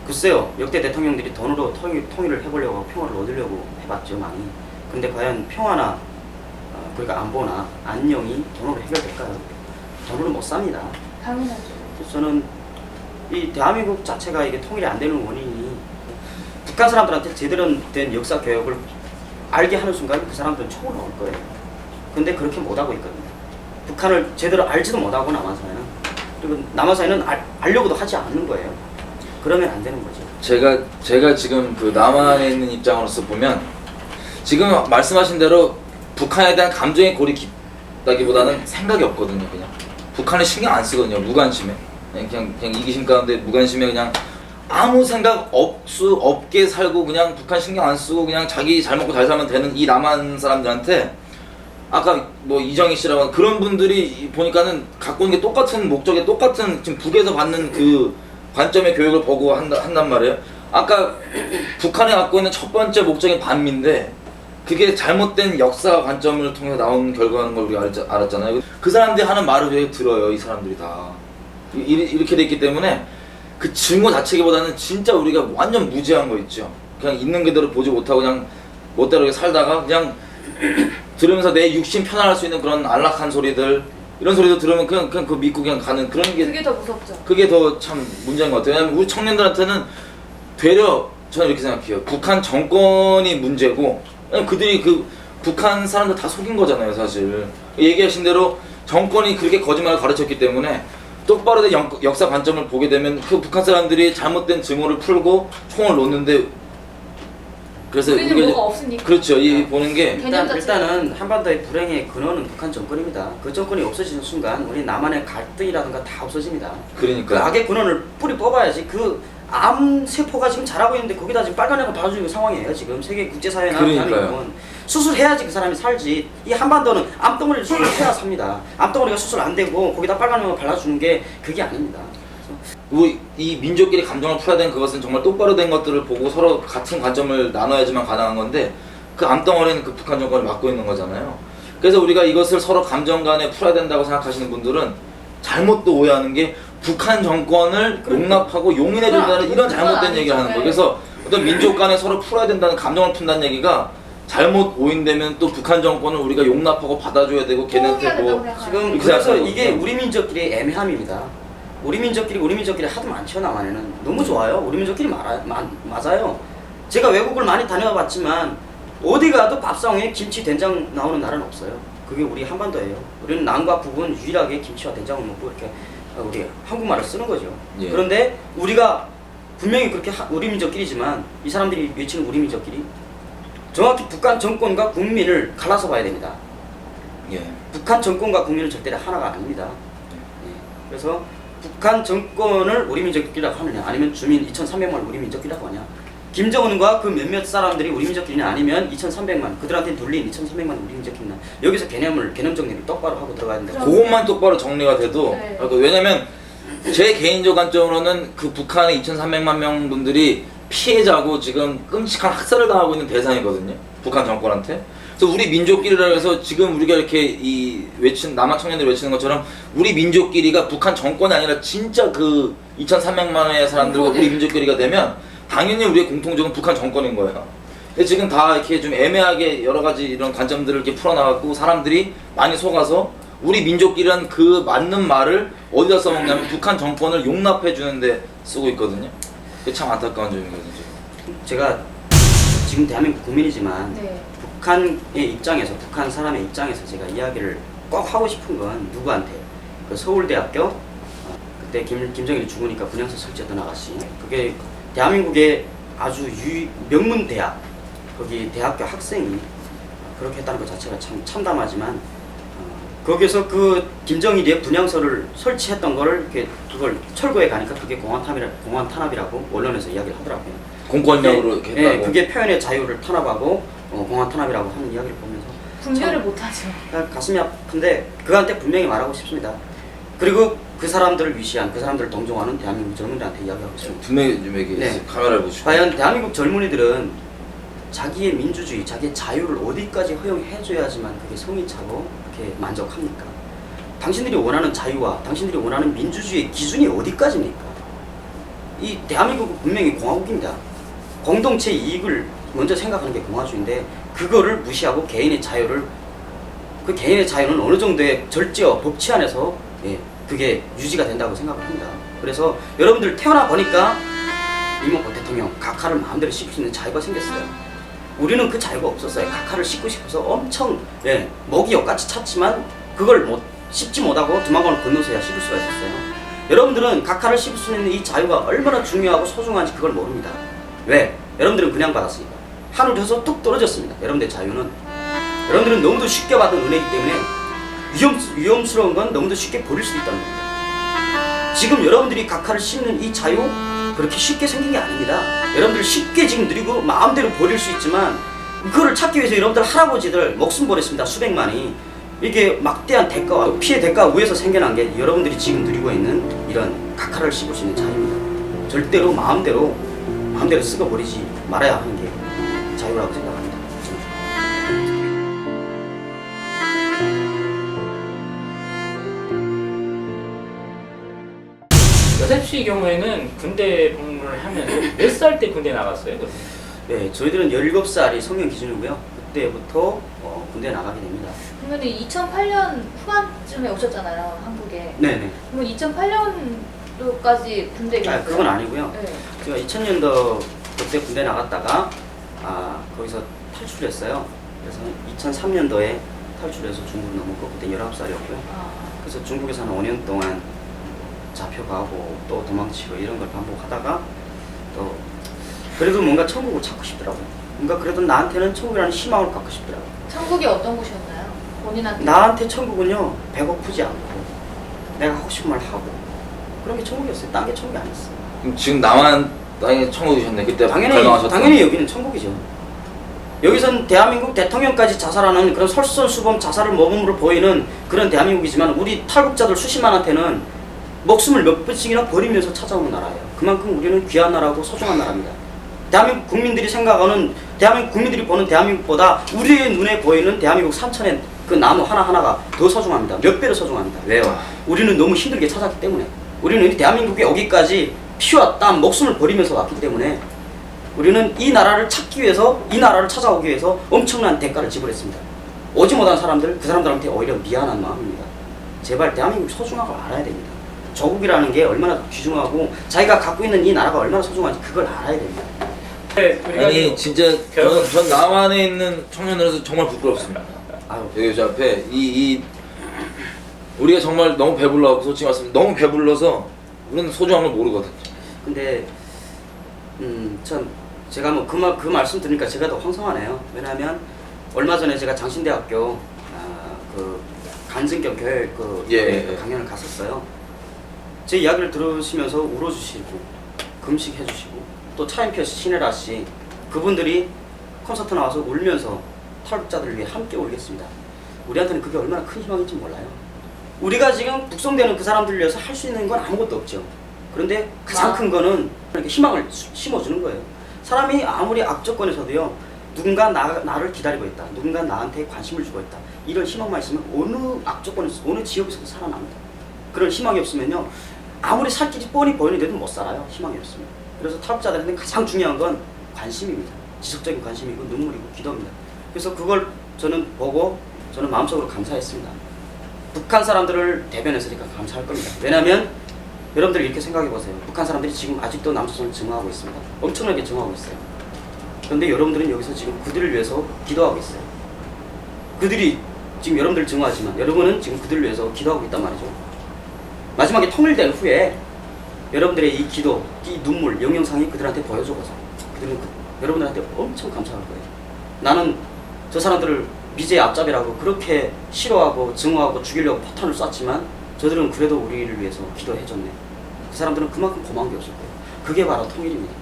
글쎄요, 역대 대통령들이 돈으로 통일을 해보려고 평화를 얻으려고 해봤죠 많이. 근데 과연 평화나 그러니까 안보나 안녕이 돈으로 해결될까요? 돈으로 못 삽니다. 당연하죠. 그래서 저는 이 대한민국 자체가 이게 통일이 안 되는 원인이 북한 사람들한테 제대로 된 역사 교육을 알게 하는 순간 그 사람들은 총을 넣을 거예요. 근데 그렇게 못하고 있거든요. 북한을 제대로 알지도 못하고 남한사회는, 그리고 남한사회는 알려고도 하지 않는 거예요. 그러면 안 되는 거죠. 제가 지금 그 남한에 있는 입장으로서 보면 지금 말씀하신 대로 북한에 대한 감정의 골이 깊다기보다는 생각이 없거든요. 그냥 북한에 신경 안 쓰거든요. 무관심해. 그냥 이기심 가운데 무관심해. 그냥 아무 생각 없게 살고 그냥 북한 신경 안 쓰고 그냥 자기 잘 먹고 잘 살면 되는 이 남한 사람들한테 아까 뭐 이정희 씨라고 그런 분들이 보니까는 갖고 있는 게 똑같은 목적에 똑같은 지금 북에서 받는 그 관점의 교육을 보고 한단 말이에요. 아까 북한이 갖고 있는 첫 번째 목적이 반미인데 그게 잘못된 역사 관점을 통해 나온 결과인 걸 우리가 알았잖아요. 그 사람들이 하는 말을 왜 들어요, 이 사람들이 다. 이렇게 돼 있기 때문에 그 증거 자체기보다는 진짜 우리가 완전 무지한 거 있죠. 그냥 있는 그대로 보지 못하고 그냥 멋대로 살다가 그냥 들으면서 내 육신 편안할 수 있는 그런 안락한 소리들 이런 소리도 들으면 그냥 그거 믿고 그냥 가는 그런 게 그게 더 무섭죠. 그게 더 참 문제인 것 같아요. 왜냐면 우리 청년들한테는 되려 저는 이렇게 생각해요. 북한 정권이 문제고 왜냐면 그들이 그 북한 사람들 다 속인 거잖아요, 사실. 얘기하신 대로 정권이 그렇게 거짓말을 가르쳤기 때문에 똑바로 된 역사 관점을 보게 되면 그 북한 사람들이 잘못된 증오를 풀고 총을 놓는데 그래서 우리는 우리가 뭐가 없으니까. 그렇죠. 이 보는 게 일단은 한반도의 불행의 근원은 북한 정권입니다. 그 정권이 없어지는 순간 우리 남한의 갈등이라든가 다 없어집니다. 그 그러니까 악의 근원을 뿌리 뽑아야지. 그 암 세포가 지금 자라고 있는데 거기다 지금 빨간 애가 봐주는 상황이에요. 지금 세계 국제사회나 그러니까요. 대한민국은 수술해야지 그 사람이 살지. 이 한반도는 암덩어리를 수술해야 삽니다. 암덩어리가 수술 안 되고 거기다 빨간 애만 발라주는 게 그게 아닙니다. 우리 이 민족끼리 감정을 풀어야 되는 그것은 정말 똑바로 된 것들을 보고 서로 같은 관점을 나눠야지만 가능한 건데 그 암덩어리는 그 북한 정권을 맡고 있는 거잖아요. 그래서 우리가 이것을 서로 감정 간에 풀어야 된다고 생각하시는 분들은 잘못 또 오해하는 게 북한 정권을 용납하고 용인해 준다는 이런 잘못된 얘기를 하는 거예요. 그래서 어떤 민족 간에 서로 풀어야 된다는 감정을 푼다는 얘기가 잘못 오인되면 또 북한 정권을 우리가 용납하고 받아줘야 되고 걔네한테 뭐 지금 이렇게 그래서 생각하거든요. 이게 우리 민족끼리 애매함입니다. 우리 민족끼리 하도 많죠. 남한에는 너무 좋아요. 우리 민족끼리 맞아요. 제가 외국을 많이 다녀봤지만 어디 가도 밥상에 김치 된장 나오는 나라는 없어요. 그게 우리 한반도예요. 우리는 남과 북은 유일하게 김치와 된장을 먹고 이렇게 우리 한국말을 쓰는 거죠. 예. 그런데 우리가 분명히 그렇게 우리 민족끼리지만 이 사람들이 외치는 우리 민족끼리 정확히 북한 정권과 국민을 갈라서 봐야 됩니다. 예. 북한 정권과 국민은 절대 하나가 아닙니다. 예. 그래서 북한 정권을 우리 민족끼리라고 하느냐 아니면 주민 2,300만을 우리 민족끼리라고 하냐 김정은과 그 몇몇 사람들이 우리 민족끼리냐 아니면 2,300만 그들한테 눌린 2,300만 우리 민족끼리냐 여기서 개념 정리를 똑바로 하고 들어가야 된다. 그것만 똑바로 정리가 돼도 네. 왜냐면 제 개인적 관점으로는 그 북한의 2,300만 명 분들이 피해자고 지금 끔찍한 학살을 당하고 있는 대상이거든요. 북한 정권한테. 그래서 우리 민족끼리라 해서 지금 우리가 이렇게 남한 청년들이 외치는 것처럼 우리 민족끼리가 북한 정권이 아니라 진짜 그 2,300만의 사람들과 우리 민족끼리가 되면 당연히 우리의 공통적인 북한 정권인 거예요. 근데 지금 다 이렇게 좀 애매하게 여러 가지 이런 관점들을 이렇게 풀어나가고 사람들이 많이 속아서 우리 민족끼리란 그 맞는 말을 어디다 써먹냐면 북한 정권을 용납해 주는데 쓰고 있거든요. 그게 참 안타까운 점이거든요. 제가 지금 대한민국 국민이지만 네. 북한의 입장에서 북한 사람의 입장에서 제가 이야기를 꼭 하고 싶은 건 누구한테 그 서울대학교 그때 김정일이 죽으니까 분향소 설치했던 아가씨 그게 대한민국의 아주 명문 대학 거기 대학교 학생이 그렇게 했다는 것 자체가 참 참담하지만 거기서 그 김정일의 분향소를 설치했던 거를 그걸 철거해 가니까 그게 공안 탄압이라고 언론에서 이야기를 하더라고요. 공권력으로 이렇게 했다고. 네, 그게 표현의 자유를 탄압하고 공안 탄압이라고 하는 이야기를 보면서 분별을 못하죠. 가슴이 아픈데 그한테 분명히 말하고 싶습니다. 그리고 그 사람들을 위시한, 그 사람들을 동정하는 대한민국 젊은이들한테 이야기하고 있습니다. 분명히 좀 얘기해. 네. 카메라를 보시고. 과연 대한민국 젊은이들은 자기의 민주주의, 자기의 자유를 어디까지 허용해줘야지만 그게 성이 차고 그렇게 만족합니까? 당신들이 원하는 자유와 당신들이 원하는 민주주의의 기준이 어디까지입니까? 이 대한민국은 분명히 공화국입니다. 공동체 이익을 먼저 생각하는 게 공화주의인데 그거를 무시하고 개인의 자유를, 그 개인의 자유는 어느 정도의 절제와 법치 안에서 그게 유지가 된다고 생각을 합니다. 그래서 여러분들 태어나 보니까 이명박 대통령 각하를 마음대로 씹을 수 있는 자유가 생겼어요. 우리는 그 자유가 없었어요. 각하를 씹고 싶어서 엄청 먹이 엿같이 찼지만 그걸 씹지 못하고 두만강을 건너서야 씹을 수가 있었어요. 여러분들은 각하를 씹을 수 있는 이 자유가 얼마나 중요하고 소중한지 그걸 모릅니다. 왜? 여러분들은 그냥 받았으니까. 하늘에서 뚝 떨어졌습니다. 여러분들의 자유는. 여러분들은 너무도 쉽게 받은 은혜이기 때문에 위험스러운 건 너무도 쉽게 버릴 수 있다는 겁니다. 지금 여러분들이 각하를 씹는 이 자유 그렇게 쉽게 생긴 게 아닙니다. 여러분들 쉽게 지금 누리고 마음대로 버릴 수 있지만 그거를 찾기 위해서 여러분들 할아버지들 목숨 버렸습니다. 수백만이. 이게 막대한 대가와 피해 대가 위에서 생겨난 게 여러분들이 지금 누리고 있는 이런 각하를 씹을 수 있는 자유입니다. 절대로 마음대로 썩어버리지 말아야 하는 게 자유라고 생각합니다. 여셉 씨의 경우에는 군대 복무를 하면 몇 살 때 군대 나갔어요? 네, 저희들은 17살이 성년 기준이고요. 그때부터 군대에 나가게 됩니다. 그러면 2008년 후반쯤에 오셨잖아요, 한국에. 네네. 그러면 2008년도까지 군대 계셨어요? 그건 아니고요. 네. 제가 2000년도 그때 군대 나갔다가 거기서 탈출했어요. 그래서 2003년도에 탈출해서 중국을 넘었고 그때 19살이었고요. 그래서 중국에서 한 5년 동안 잡혀가고 또 도망치고 이런 걸 반복하다가 또 그래도 뭔가 천국을 찾고 싶더라고요. 뭔가 그래도 나한테는 천국이라는 희망을 갖고 싶더라고요. 천국이 어떤 곳이었나요? 본인한테? 나한테 천국은요, 배고프지 않고 내가 하고 싶은 말 하고 그런 게 천국이었어요. 딴 게 천국이 아니었어요. 그럼 지금 남한 땅에 천국이셨네. 그때 발망하셨던. 당연히 여기는 천국이죠. 여기선 대한민국 대통령까지 자살하는 그런 솔선수범 자살을 모범으로 보이는 그런 대한민국이지만 우리 탈북자들 수십만한테는 목숨을 몇 번씩이나 버리면서 찾아오는 나라예요. 그만큼 우리는 귀한 나라고 소중한 나라입니다. 대한민국 국민들이 생각하는, 대한민국 국민들이 보는 대한민국보다 우리의 눈에 보이는 대한민국 산천의 그 나무 하나하나가 더 소중합니다. 몇 배로 소중합니다. 왜요? 우리는 너무 힘들게 찾았기 때문에. 우리는 이 대한민국에 오기까지 피와 땀, 목숨을 버리면서 왔기 때문에 우리는 이 나라를 찾기 위해서, 이 나라를 찾아오기 위해서 엄청난 대가를 지불했습니다. 오지 못한 사람들, 그 사람들한테 오히려 미안한 마음입니다. 제발 대한민국이 소중한 걸 알아야 됩니다. 조국이라는 게 얼마나 귀중하고 자기가 갖고 있는 이 나라가 얼마나 소중한지 그걸 알아야 됩니다. 아니 진짜 전 남한에 있는 청년으로서 정말 부끄럽습니다. 여기 저 앞에 우리가 정말 너무 배불러, 솔직히 말씀 너무 배불러서 우리는 소중한 걸 모르거든요. 근데 참 제가 뭐 그 말씀 들으니까 제가 더 황송하네요. 왜냐하면 얼마 전에 제가 장신대학교 그 간증경 교회 강연을 갔었어요. 제 이야기를 들으시면서 울어주시고 금식해주시고 또 차인표씨, 신혜라 씨 그분들이 콘서트 나와서 울면서 탈북자들을 위해 함께 울겠습니다. 우리한테는 그게 얼마나 큰 희망인지 몰라요. 우리가 지금 북송되는 그 사람들을 위해서 할 수 있는 건 아무것도 없죠. 그런데 가장 큰 거는 이렇게 희망을 심어주는 거예요. 사람이 아무리 악조건에서도요, 누군가 나를 기다리고 있다, 누군가 나한테 관심을 주고 있다, 이런 희망만 있으면 어느 악조건에서, 어느 지역에서도 살아납니다. 그런 희망이 없으면요, 아무리 살 길이 뻔히 보이는데도 못 살아요. 희망이 없으면. 그래서 탈북자들한테 가장 중요한 건 관심입니다. 지속적인 관심이고 눈물이고 기도입니다. 그래서 그걸 저는 보고 저는 마음속으로 감사했습니다. 북한 사람들을 대변해서니까 감사할 겁니다. 왜냐하면 여러분들 이렇게 생각해 보세요. 북한 사람들이 지금 아직도 남조선을 증오하고 있습니다. 엄청나게 증오하고 있어요. 그런데 여러분들은 여기서 지금 그들을 위해서 기도하고 있어요. 그들이 지금 여러분들을 증오하지만 여러분은 지금 그들을 위해서 기도하고 있단 말이죠. 마지막에 통일된 후에 여러분들의 이 기도, 이 눈물, 영영상이 그들한테 보여줘서 그들은 여러분들한테 엄청 감사할 거예요. 나는 저 사람들을 미제의 앞잡이라고 그렇게 싫어하고 증오하고 죽이려고 포탄을 쐈지만 저들은 그래도 우리를 위해서 기도해줬네. 그 사람들은 그만큼 고마운 게 없을 거예요. 그게 바로 통일입니다.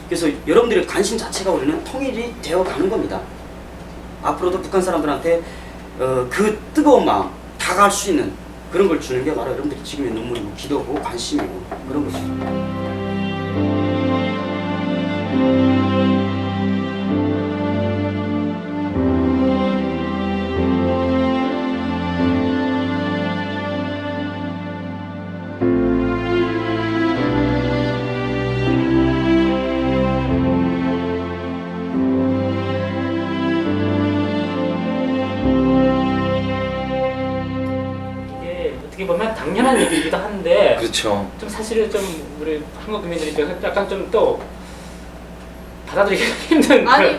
그래서 여러분들의 관심 자체가 우리는 통일이 되어가는 겁니다. 앞으로도 북한 사람들한테 그 뜨거운 마음, 다가갈 수 있는 그런 걸 주는 게 바로 여러분들이 지금의 눈물이고 기도고 관심이고 그런 거죠. 이게 어떻게 보면 당연한 얘기이기도 한데 그렇죠. 좀 사실은 좀 우리 한국 국민들이 약간 좀 또 받아들이기 힘든 아니,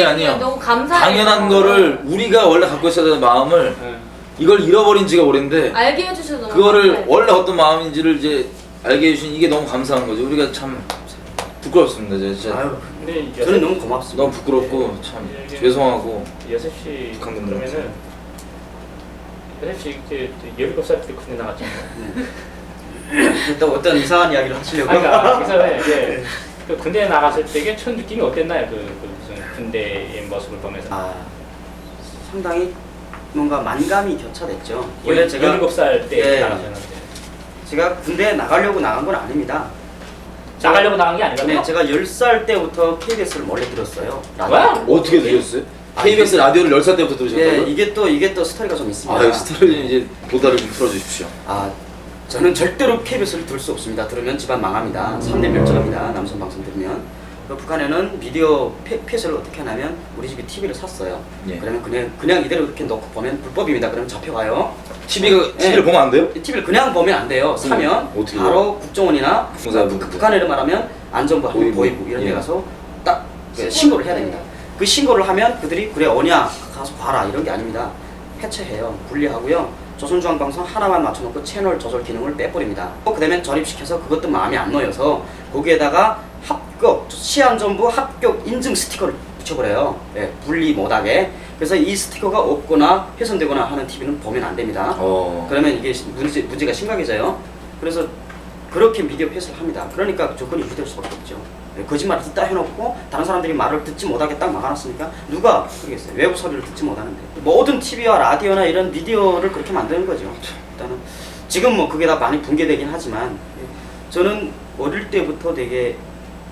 아니요. 너무 감사해요. 당연한 거를 우리가 원래 갖고 있어야 되는 마음을 그런 이걸 잃어버린 지가 오랜데 알게 해주셔서 너무 그거를 감사해요. 원래 어떤 마음인지를 이제 알게 해주신 이게 너무 감사한 거죠. 우리가 참 부끄럽습니다. 진짜 아유, 근데 저는 너무 고맙습니다. 너무 부끄럽고 참 죄송하고 6시 북한 그러면은 6시 이제 17살 때 군대 나갔잖아요. 또 어떤 이상한 이야기를 하시려고? 그러니까 그래서 이제 그 군대에 나갔을 때 첫 느낌이 어땠나요? 그 무슨 군대의 모습을 보면서. 아, 상당히 뭔가 만감이 교차됐죠. 원래 제가 17살 때 예. 나가셨는데 제가 군대에 나가려고 나간 건 아닙니다. 나가려고 나간 게 아니라 네, 제가 10살 때부터 KBS를 몰래 들었어요. 뭐야? 어떻게 들으셨어요? KBS 라디오를 10살 때부터 들으셨다고요? 예, 이게 또 스토리가 좀 있습니다. 아, 스토리 이제 보다를 좀 풀어주십시오. 아, 저는 절대로 KBS를 들 수 없습니다. 들으면 집안 망합니다. 3대 멸종합니다. 남성 방송 들으면. 그 북한에는 비디오 폐쇄를 어떻게 하냐면 우리 집이 TV를 샀어요. 예. 그러면 그냥 이대로 이렇게 놓고 보면 불법입니다. 그러면 잡혀가요. TV를 보면 안 돼요? TV를 그냥 보면 안 돼요. 사면 어떻게 바로 국정원이나 공사부. 북한으로 말하면 안전부, 보이부 이런 데 예. 가서 딱 신고를 해야 됩니다. 그 신고를 하면 그들이 그래 어냐 가서 봐라 이런 게 아닙니다. 해체해요. 분리하고요. 조선중앙방송 하나만 맞춰놓고 채널 조절 기능을 빼버립니다. 그 다음에 전입시켜서 그것도 마음에 안 놓여서 거기에다가 합격, 시안전부 합격 인증 스티커를 붙여버려요. 예, 분리 못하게. 그래서 이 스티커가 없거나 훼손되거나 하는 TV는 보면 안 됩니다. 그러면 이게 문제가 심각해져요. 그래서 그렇게 미디어 폐쇄를 합니다. 그러니까 조건이 유지될 수밖에 없죠. 거짓말을 듣다 해놓고 다른 사람들이 말을 듣지 못하게 딱 막아놨으니까 누가 그러겠어요. 외부 소리를 듣지 못하는데 모든 TV와 라디오나 이런 미디어를 그렇게 만드는 거죠. 일단은 지금 뭐 그게 다 많이 붕괴되긴 하지만 저는 어릴 때부터 되게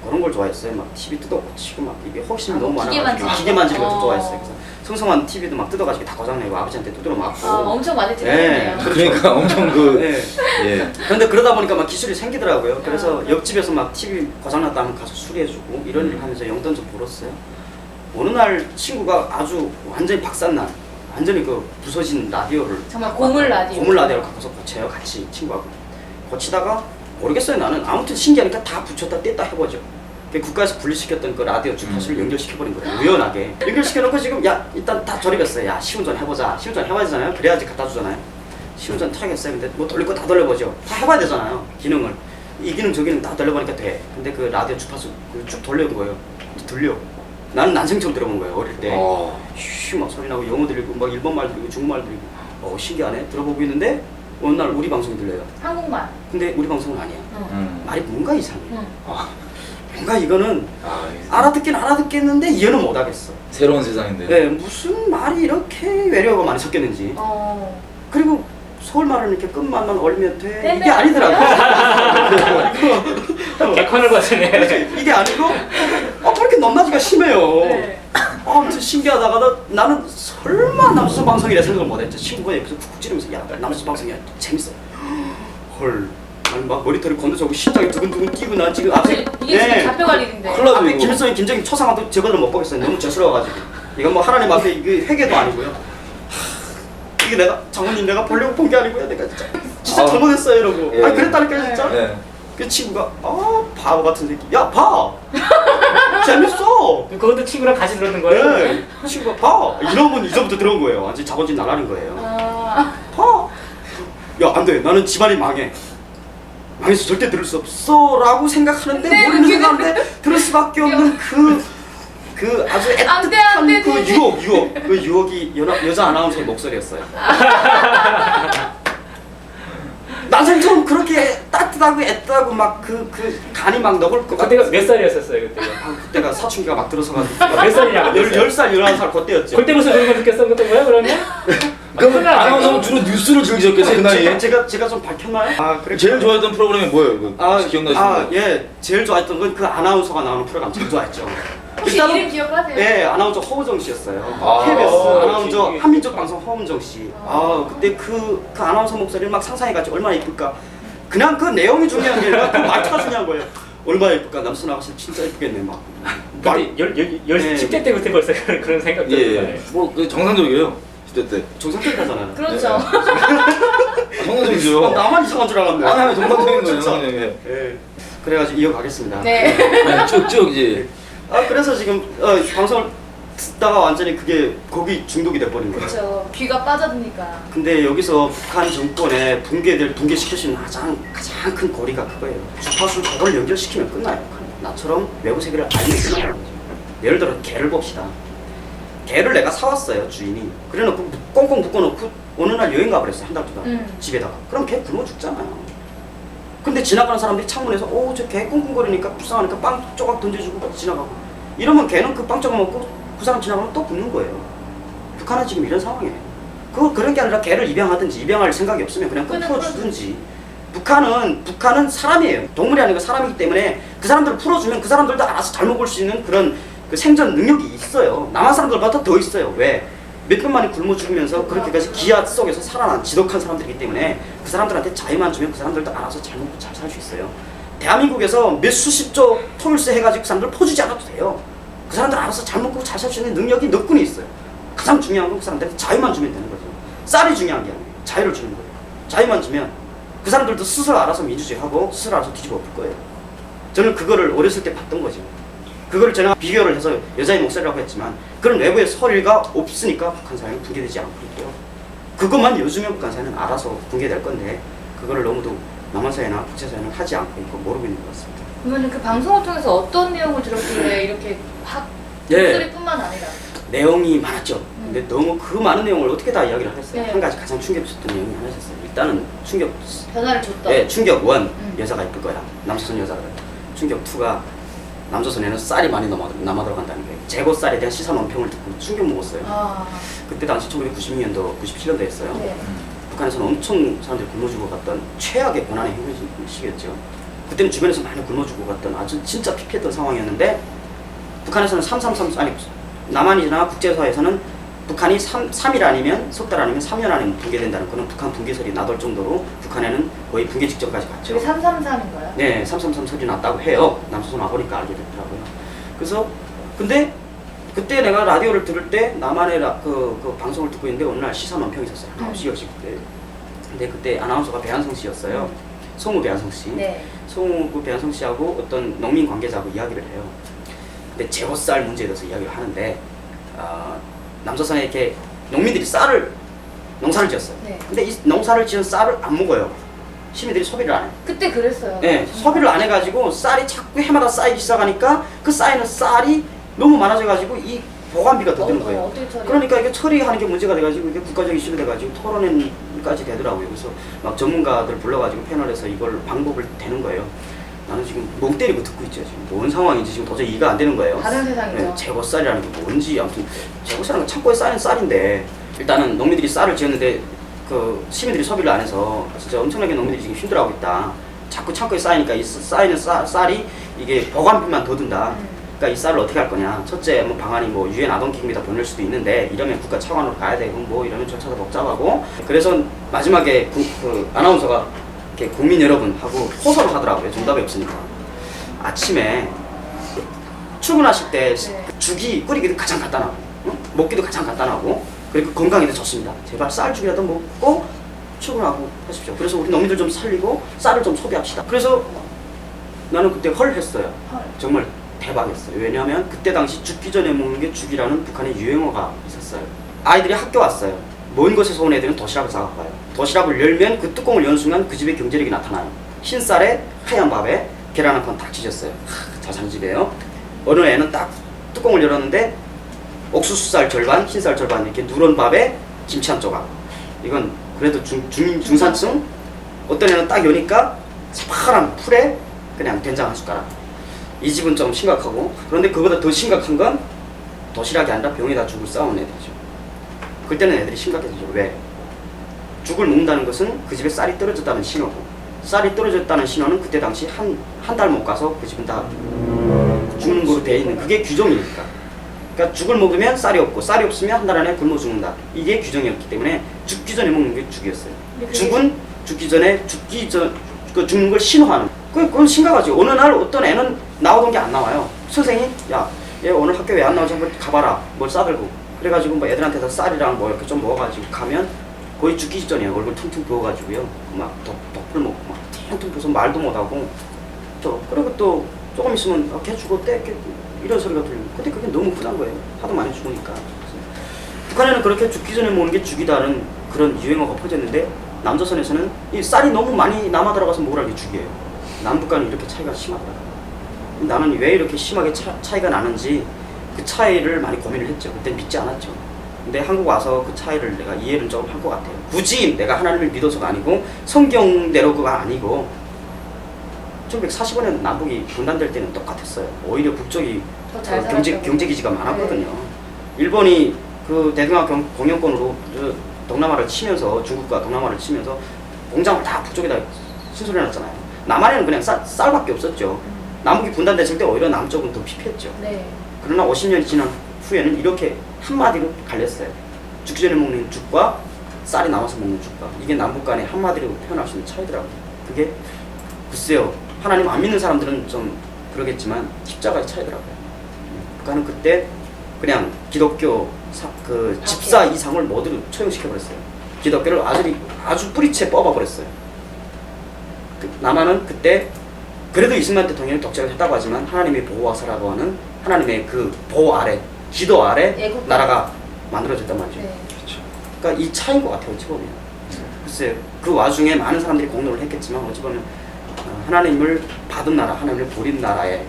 그런 걸 좋아했어요. 막 TV 뜯어고치고 막 이게 호기심이 너무 기계 많아가지고 만지기. 기계 만지는 것도 어. 좋아했어요. 그래서 성성한 TV도 막 뜯어가지고 다 고장내고 아버지한테 두드려 맞고. 아, 엄청 많이 들었네요. 그러니까 엄청 그 네. 예. 그런데 그러다 보니까 막 기술이 생기더라고요. 그래서 옆집에서 막 TV 고장났다 하면 가서 수리해주고 이런 일을 하면서 용돈 좀 벌었어요. 어느 날 친구가 아주 완전히 박살난 완전히 그 부서진 라디오를 정말 고물 라디오. 고물 라디오를 갖고서 고쳐요. 같이 친구하고 고치다가 모르겠어요. 나는 아무튼 신기하니까 다 붙였다 뗐다 해보죠. 국가에서 분리시켰던 그 라디오 주파수를 연결시켜버린 거예요. 우연하게 연결시켜놓고 지금 야 일단 다 조립했어요. 야 시운전 해보자. 시운전 해봐야 되잖아요. 그래야지 갖다 주잖아요. 시운전 타겠어요. 근데 뭐 돌릴 거 다 돌려보죠. 다 해봐야 되잖아요. 기능을 이 기능 저 기능 다 돌려보니까 돼. 근데 그 라디오 주파수 쭉 돌려온 거예요. 들려. 나는 난생처럼 들어본 거예요. 어릴 때. 쉬 막 소리 나고 영어 들리고 막 일본말 들리고 중국말 들리고 신기하네. 들어보고 있는데 어느 날 우리 방송이 들려요. 한국말. 근데 우리 방송은 아니야. 말이 뭔가 이상해. 응. 뭔가 이거는 이게 알아듣긴 알아듣겠는데 이해는 못하겠어. 새로운 세상인데요. 네, 무슨 말이 이렇게 외래어가 많이 섞였는지. 그리고 서울말은 이렇게 끝말만 얼면 돼. 네, 이게 네. 아니더라고. 개콘을 봤으네. 이게 아니고 그렇게 넘나지가 심해요. 네. 아무튼 신기하다가 나는 설마 남수 방송이라 생각을 못했죠. 친구가 옆에서 쿡쿡 찌르면서 야 남수 방송이야 재밌어. 헐. 아니 막 머리털이 건너서고 심장이 두근두근 뛰고 나 지금 앞에 이게 진짜 잡혀갈 일인데. 큰일 나죠, 앞에 이거. 김일성이 김정일 초상화도 저거를 못 보겠어요. 너무 죄스러워가지고 이건 뭐 하나님 앞에 이게 회개도 아니고요. 이게 내가 장모님 내가 보려고 본 게 아니고요. 내가 진짜 잘못했어요 이러고. 예, 아니 그랬다니까 진짜. 예. 그 친구가 바보 같은 새끼. 야 봐. 재밌어. 그것도 친구랑 같이 들었는 거예요? 네. 친구가 봐. 이러면 이제부터 들어온 거예요. 완전 자본주의 나가는 거예요. 봐. 야 안 돼. 나는 집안이 망해. 망해서 절대 들을 수 없어라고 생각하는데 네, 모르는 생각하는데 들을 수밖에 없는 그 아주 안 돼, 애틋한 안 돼, 그 네, 네. 유혹 그 유혹이 여자 아나운서의 목소리였어요. 난생처럼 그렇게 따뜻하고 애틋하고 막 그 간이 막 녹을 것 같아. 그때가 몇 살이었었어요 그때가? 그때가 사춘기가 막 들어서가지고 몇 살이냐? 10살 11살 그때였죠. 그때부터 그런 거 느꼈어? 그때 뭐야 그러면? 그러면 아나운서는 주로 뉴스를 즐기셨겠어요 그 나이에? 제가 좀 밝혔나요? 아 그래. 제일 좋아했던 프로그램이 뭐예요? 그 혹시 기억나시는 거? 예, 제일 좋아했던 건 그 아나운서가 나오는 프로그램 제일 좋아했죠. 혹시 이름 기억하세요? 예, 아나운서 허우정 씨였어요. 아, KBS 아, 아나운서 그치. 한민족 방송 허우정 씨. 그때 그 아나운서 목소리를 막 상상해가지고 얼마나 예쁠까. 그냥 그 내용이 중요한 게 아니라 그 말투가 중요한 거예요. 얼마나 예쁠까. 남순 아가씨 진짜 예쁘겠네 막. 근데 네. 10대 때부터 벌써 그런 생각 예, 들었어요. 예. 뭐그 정상적이에요 10대 때. 정상적이잖아요. 그렇죠. 정상적이죠. 나만 이상한 줄 알았네. 정상적인 거예요. 진짜. 정상적인. 예. 그래가지고 이어가겠습니다. 네. 쭉쭉 이제. 그래서 지금 방송을 듣다가 완전히 그게 거기 중독이 돼버린 거예요. 그렇죠. 귀가 빠져드니까. 근데 여기서 북한 정권에 붕괴시킬 수 있는 가장 큰 고리가 그거예요. 주파수 그걸 연결시키면 끝나요. 나처럼 외부 세계를 알면 끝나는 거죠. 예를 들어 개를 봅시다. 개를 내가 사왔어요, 주인이. 그래놓고 꽁꽁 묶어놓고 어느 날 여행 가버렸어요, 한 달 동안 집에다가. 그럼 개 굶어 죽잖아요. 근데 지나가는 사람들이 창문에서 저 개 꽁꽁거리니까 불쌍하니까 빵 조각 던져주고 지나가고. 이러면 개는 그 빵 조각 먹고 그 사람 지나가면 또 굶는 거예요. 북한은 지금 이런 상황이에요. 그런 게 아니라 개를 입양하든지 입양할 생각이 없으면 그냥 그냥 풀어주든지. 북한은 사람이에요. 동물이 아니고 사람이기 때문에 그 사람들을 풀어주면 그 사람들도 알아서 잘 먹을 수 있는 그런 그 생존 능력이 있어요. 남한 사람들보다 더 있어요. 왜? 몇백만이 굶어 죽으면서 그렇게까지 기아 속에서 살아난 지독한 사람들이기 때문에 그 사람들한테 자유만 주면 그 사람들도 알아서 잘 먹고 잘 살 수 있어요. 대한민국에서 몇 수십조 통일세 해가지고 그 사람들 퍼주지 않아도 돼요. 그 사람들 알아서 잘 먹고 잘 살 수 있는 능력이 너끈히 있어요. 가장 중요한 건 그 사람들한테 자유만 주면 되는 거죠. 쌀이 중요한 게 아니에요. 자유를 주는 거예요. 자유만 주면 그 사람들도 스스로 알아서 민주주의하고 스스로 알아서 뒤집어 엎을 거예요. 저는 그거를 어렸을 때 봤던 거죠. 그걸 제가 비교를 해서 여자의 목소리라고 했지만 그런 외부의 소리가 없으니까 북한 사회는 붕괴되지 않고 있고요. 그것만 요즘에 북한 사회는 알아서 붕괴될 건데 그거를 너무도 남한 사회나 국제사회는 하지 않고 있고 모르고 있는 것 같습니다. 그러면 그 방송을 통해서 어떤 내용을 들었길래 이렇게 확 예. 목소리뿐만 아니라 내용이 많았죠. 근데 너무 그 많은 내용을 어떻게 다 이야기를 하셨어요. 네. 한 가지 가장 충격 줬던 내용이 하나 있었어요. 일단은 충격 변화를 줬다. 네, 충격 1 여자가 이쁠 거야. 남조선 여자가. 충격 2가 남조선에는 쌀이 많이 남아 들어간다는 거예요. 재고 쌀에 대한 시사 논평을 듣고 충격 먹었어요. 그때 당시 1992년도, 97년도였어요. 네. 북한에서는 엄청 사람들이 굶어 죽어 갔던 최악의 고난의 시기였죠. 그때는 주변에서 많이 굶어 죽어 갔던 아주 진짜 피폐했던 상황이었는데 북한에서는 333 아니 남한이나 국제사회에서는 북한이 3일 아니면 석 달 아니면 3년 안에 붕괴된다는 그런 북한 붕괴설이 나돌 정도로 북한에는 거의 붕괴 직전까지 갔죠. 저게 333인가요? 네, 333 설이 났다고 해요. 남조선 와보니까 알게 됐더라고요. 그래서 근데 그때 내가 라디오를 들을 때 남한의 그 방송을 듣고 있는데 어느 날 시사 논평이 있었어요. 9시였지 그때. 근데 그때 아나운서가 배한성 씨였어요. 송우 배한성 씨. 네. 송우 배한성 씨하고 어떤 농민 관계자하고 이야기를 해요. 근데 재고쌀 문제에 대해서 이야기를 하는데 남조선에 이렇게 농민들이 농사를 지었어요. 네. 근데 이 농사를 지은 쌀을 안 먹어요. 시민들이 소비를 안 해요. 그때 그랬어요. 네, 소비를 안 해가지고 쌀이 자꾸 해마다 쌓이기 시작하니까 그 쌓이는 쌀이 너무 많아져가지고 이 보관비가 더 드는 거예요. 어떻게 처리? 그러니까 이게 처리하는 게 문제가 돼가지고 이게 국가적 이슈가 돼가지고 토론회까지 되더라고요. 그래서 막 전문가들 불러가지고 패널에서 이걸 방법을 대는 거예요. 나는 지금 멍 때리고 듣고 있죠. 지금 뭔 상황인지 지금 도저히 이해가 안 되는 거예요. 다른 세상이죠. 네, 재고쌀이라는 게 뭔지 아무튼 재고쌀은 창고에 쌓이는 쌀인데 일단은 농민들이 쌀을 지었는데 그 시민들이 소비를 안 해서 진짜 엄청나게 농민들이 지금 힘들어하고 있다. 자꾸 창고에 쌓이니까 이 쌓이는 쌀이 이게 보관비만 더 든다. 그러니까 이 쌀을 어떻게 할 거냐. 첫째 뭐 방안이 뭐 유엔 아동기금에다 보낼 수도 있는데 이러면 국가 차관으로 가야 되고 뭐 이러면 절차도 복잡하고 그래서 마지막에 그 아나운서가 이렇게 국민 여러분하고 호소를 하더라고요. 정답이 없으니까. 아침에 출근하실 때 죽이 끓이기도 가장 간단하고 먹기도 가장 간단하고 그리고 건강에도 좋습니다. 제발 쌀죽이라도 먹고 출근하고 하십시오. 그래서 우리 농민들 좀 살리고 쌀을 좀 소비합시다. 그래서 나는 그때 헐 했어요. 정말 대박이었어요. 왜냐하면 그때 당시 죽기 전에 먹는 게 죽이라는 북한의 유행어가 있었어요. 아이들이 학교 왔어요. 먼 곳에서 온 애들은 도시락을 싸갖고 와요. 도시락을 열면 그 뚜껑을 여는 순간 그 집의 경제력이 나타나요. 흰 쌀에 하얀 밥에 계란 한 판 딱 찢었어요. 잘 사는 집이에요. 어느 애는 딱 뚜껑을 열었는데 옥수수쌀 절반, 흰쌀 절반 이렇게 누런 밥에 김치 한 조각. 이건 그래도 중산층. 어떤 애는 딱 여니까 새파란 풀에 그냥 된장 한 숟가락. 이 집은 좀 심각하고 그런데 그보다 더 심각한 건 도시락이 아니라 병에다 죽을 싸우는 애들이죠. 그때는 애들이 심각해지죠. 왜? 죽을 먹는다는 것은 그 집에 쌀이 떨어졌다는 신호고, 쌀이 떨어졌다는 신호는 그때 당시 한 달 못 가서 그 집은 다 죽는 거로 돼 있는, 그게 규정이니까. 그러니까 죽을 먹으면 쌀이 없고, 쌀이 없으면 한 달 안에 굶어 죽는다. 이게 규정이었기 때문에 죽기 전에 먹는 게 죽이었어요. 죽은 죽기 전에 죽는 걸 신호하는. 그건 심각하지. 어느 날 어떤 애는 나오던 게 안 나와요. 선생님, 야, 얘 오늘 학교 왜 안 나오지? 한번 가봐라. 뭘 싸들고. 그래가지고 뭐 애들한테 다 쌀이랑 뭐 이렇게 좀 먹어가지고 가면 거의 죽기 직전이에요. 얼굴 퉁퉁 부어가지고요. 막 덕불 먹고 막 퉁퉁 부어서 말도 못하고. 그리고 또 조금 있으면 걔 죽었대? 이런 소리가 들리고. 근데 그게 너무 흔한 거예요. 하도 많이 죽으니까. 북한에는 그렇게 죽기 전에 먹는 게 죽이다는 그런 유행어가 퍼졌는데, 남조선에서는 이 쌀이 너무 많이 남아 들어가서 먹으라는 게 죽이에요. 남북 간은 이렇게 차이가 심하더라고요. 나는 왜 이렇게 심하게 차이가 나는지 그 차이를 많이 고민을 했죠. 그때 믿지 않았죠. 근데 한국 와서 그 차이를 내가 이해를 좀 한 것 같아요. 굳이 내가 하나님을 믿어서가 아니고 성경대로가 아니고 1945년 남북이 분단될 때는 똑같았어요. 오히려 북쪽이 경제기지가 많았거든요. 네. 일본이 그 대동아 공영권으로 동남아를 치면서, 중국과 동남아를 치면서 공장을 다 북쪽에다 신설해놨잖아요. 남한에는 그냥 쌀밖에 없었죠. 남북이 분단됐을 때 오히려 남쪽은 더 피폐했죠. 네. 그러나 50년이 지난 후에는 이렇게 한마디로 갈렸어요. 죽기 전에 먹는 죽과 쌀이 남아서 먹는 죽과, 이게 남북 간의 한마디로 표현할 수 있는 차이더라고요. 그게 글쎄요, 하나님 안 믿는 사람들은 좀 그러겠지만 십자가의 차이더라고요. 북한은 그때 그냥 기독교 집사 이상을 모두 처형시켜버렸어요. 기독교를 아주 뿌리채 뽑아버렸어요. 남한은 그때 그래도 이승만 대통령이 독재를 했다고 하지만 하나님의 보호하사라고 하는 하나님의 그 보호 아래, 기도 아래 나라가 만들어졌단 말이죠. 네. 그러니까 이 차이인 것 같아요, 어찌 보면. 글쎄, 그 와중에 많은 사람들이 공로를 했겠지만 어찌 보면 하나님을 받은 나라, 하나님을 버린 나라의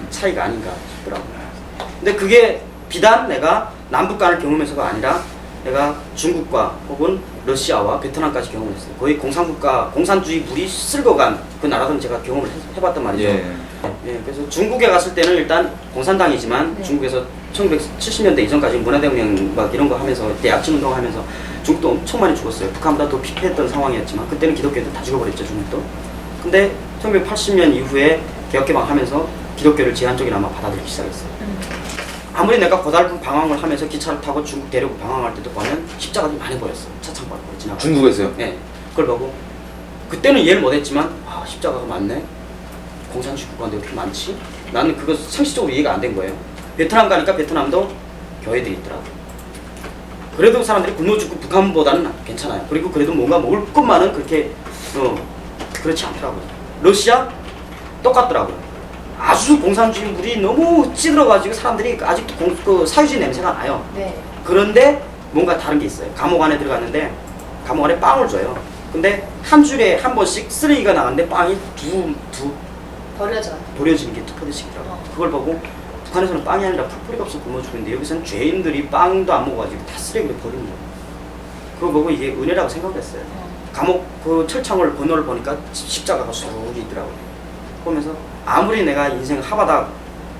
차이가 아닌가 싶더라고요. 근데 그게 비단 내가 남북 간을 경험해서가 아니라 내가 중국과 혹은 러시아와 베트남까지 경험을 했어요. 거의 공산주의 물이 쓸거간 그 나라들은 제가 경험을 해봤단 말이죠. 예, 그래서 중국에 갔을 때는 일단 공산당이지만, 네. 중국에서 1970년대 이전까지 문화대혁명 막 이런 거 하면서 대약진운동 하면서 중국도 엄청 많이 죽었어요. 북한보다 더 피폐했던 상황이었지만 그때는 기독교도 다 죽어버렸죠, 중국도. 근데 1980년 이후에 개혁개방하면서 기독교를 제한적이나마 받아들이기 시작했어요. 아무리 내가 고달픈 방황을 하면서 기차를 타고 중국 대륙 방황할 때도 보면 십자가들이 많이 보였어요. 차창바로 지나가. 중국에서요? 네. 그걸 보고 그때는 이해를 못했지만, 십자가가 많네. 공산주의 국가인데 어떻게 많지? 나는 그거 상식적으로 이해가 안 된 거예요. 베트남 가니까 베트남도 교회들이 있더라고요. 그래도 사람들이 굶어 죽고 북한보다는 괜찮아요. 그리고 그래도 뭔가 먹을 것만은 그렇게 그렇지 않더라고요. 러시아 똑같더라고요. 아주 공산주의 물이 너무 찌들어가지고 사람들이 아직도 사유지 냄새가 나요. 네. 그런데 뭔가 다른 게 있어요. 감옥 안에 들어갔는데 감옥 안에 빵을 줘요. 근데 한 줄에 한 번씩 쓰레기가 나갔는데 빵이 버려지는 게 2%씩이더라고요. 그걸 보고 북한에서는 빵이 아니라 풀뿌리가 없어 굶어 죽는데 여기서는 죄인들이 빵도 안 먹어가지고 다 쓰레기를 버리는 거예요. 그걸 보고 이게 은혜라고 생각했어요. 감옥 그 철창을 번호를 보니까 십자가가 쑥 있더라고요. 보면서 아무리 내가 인생 하바다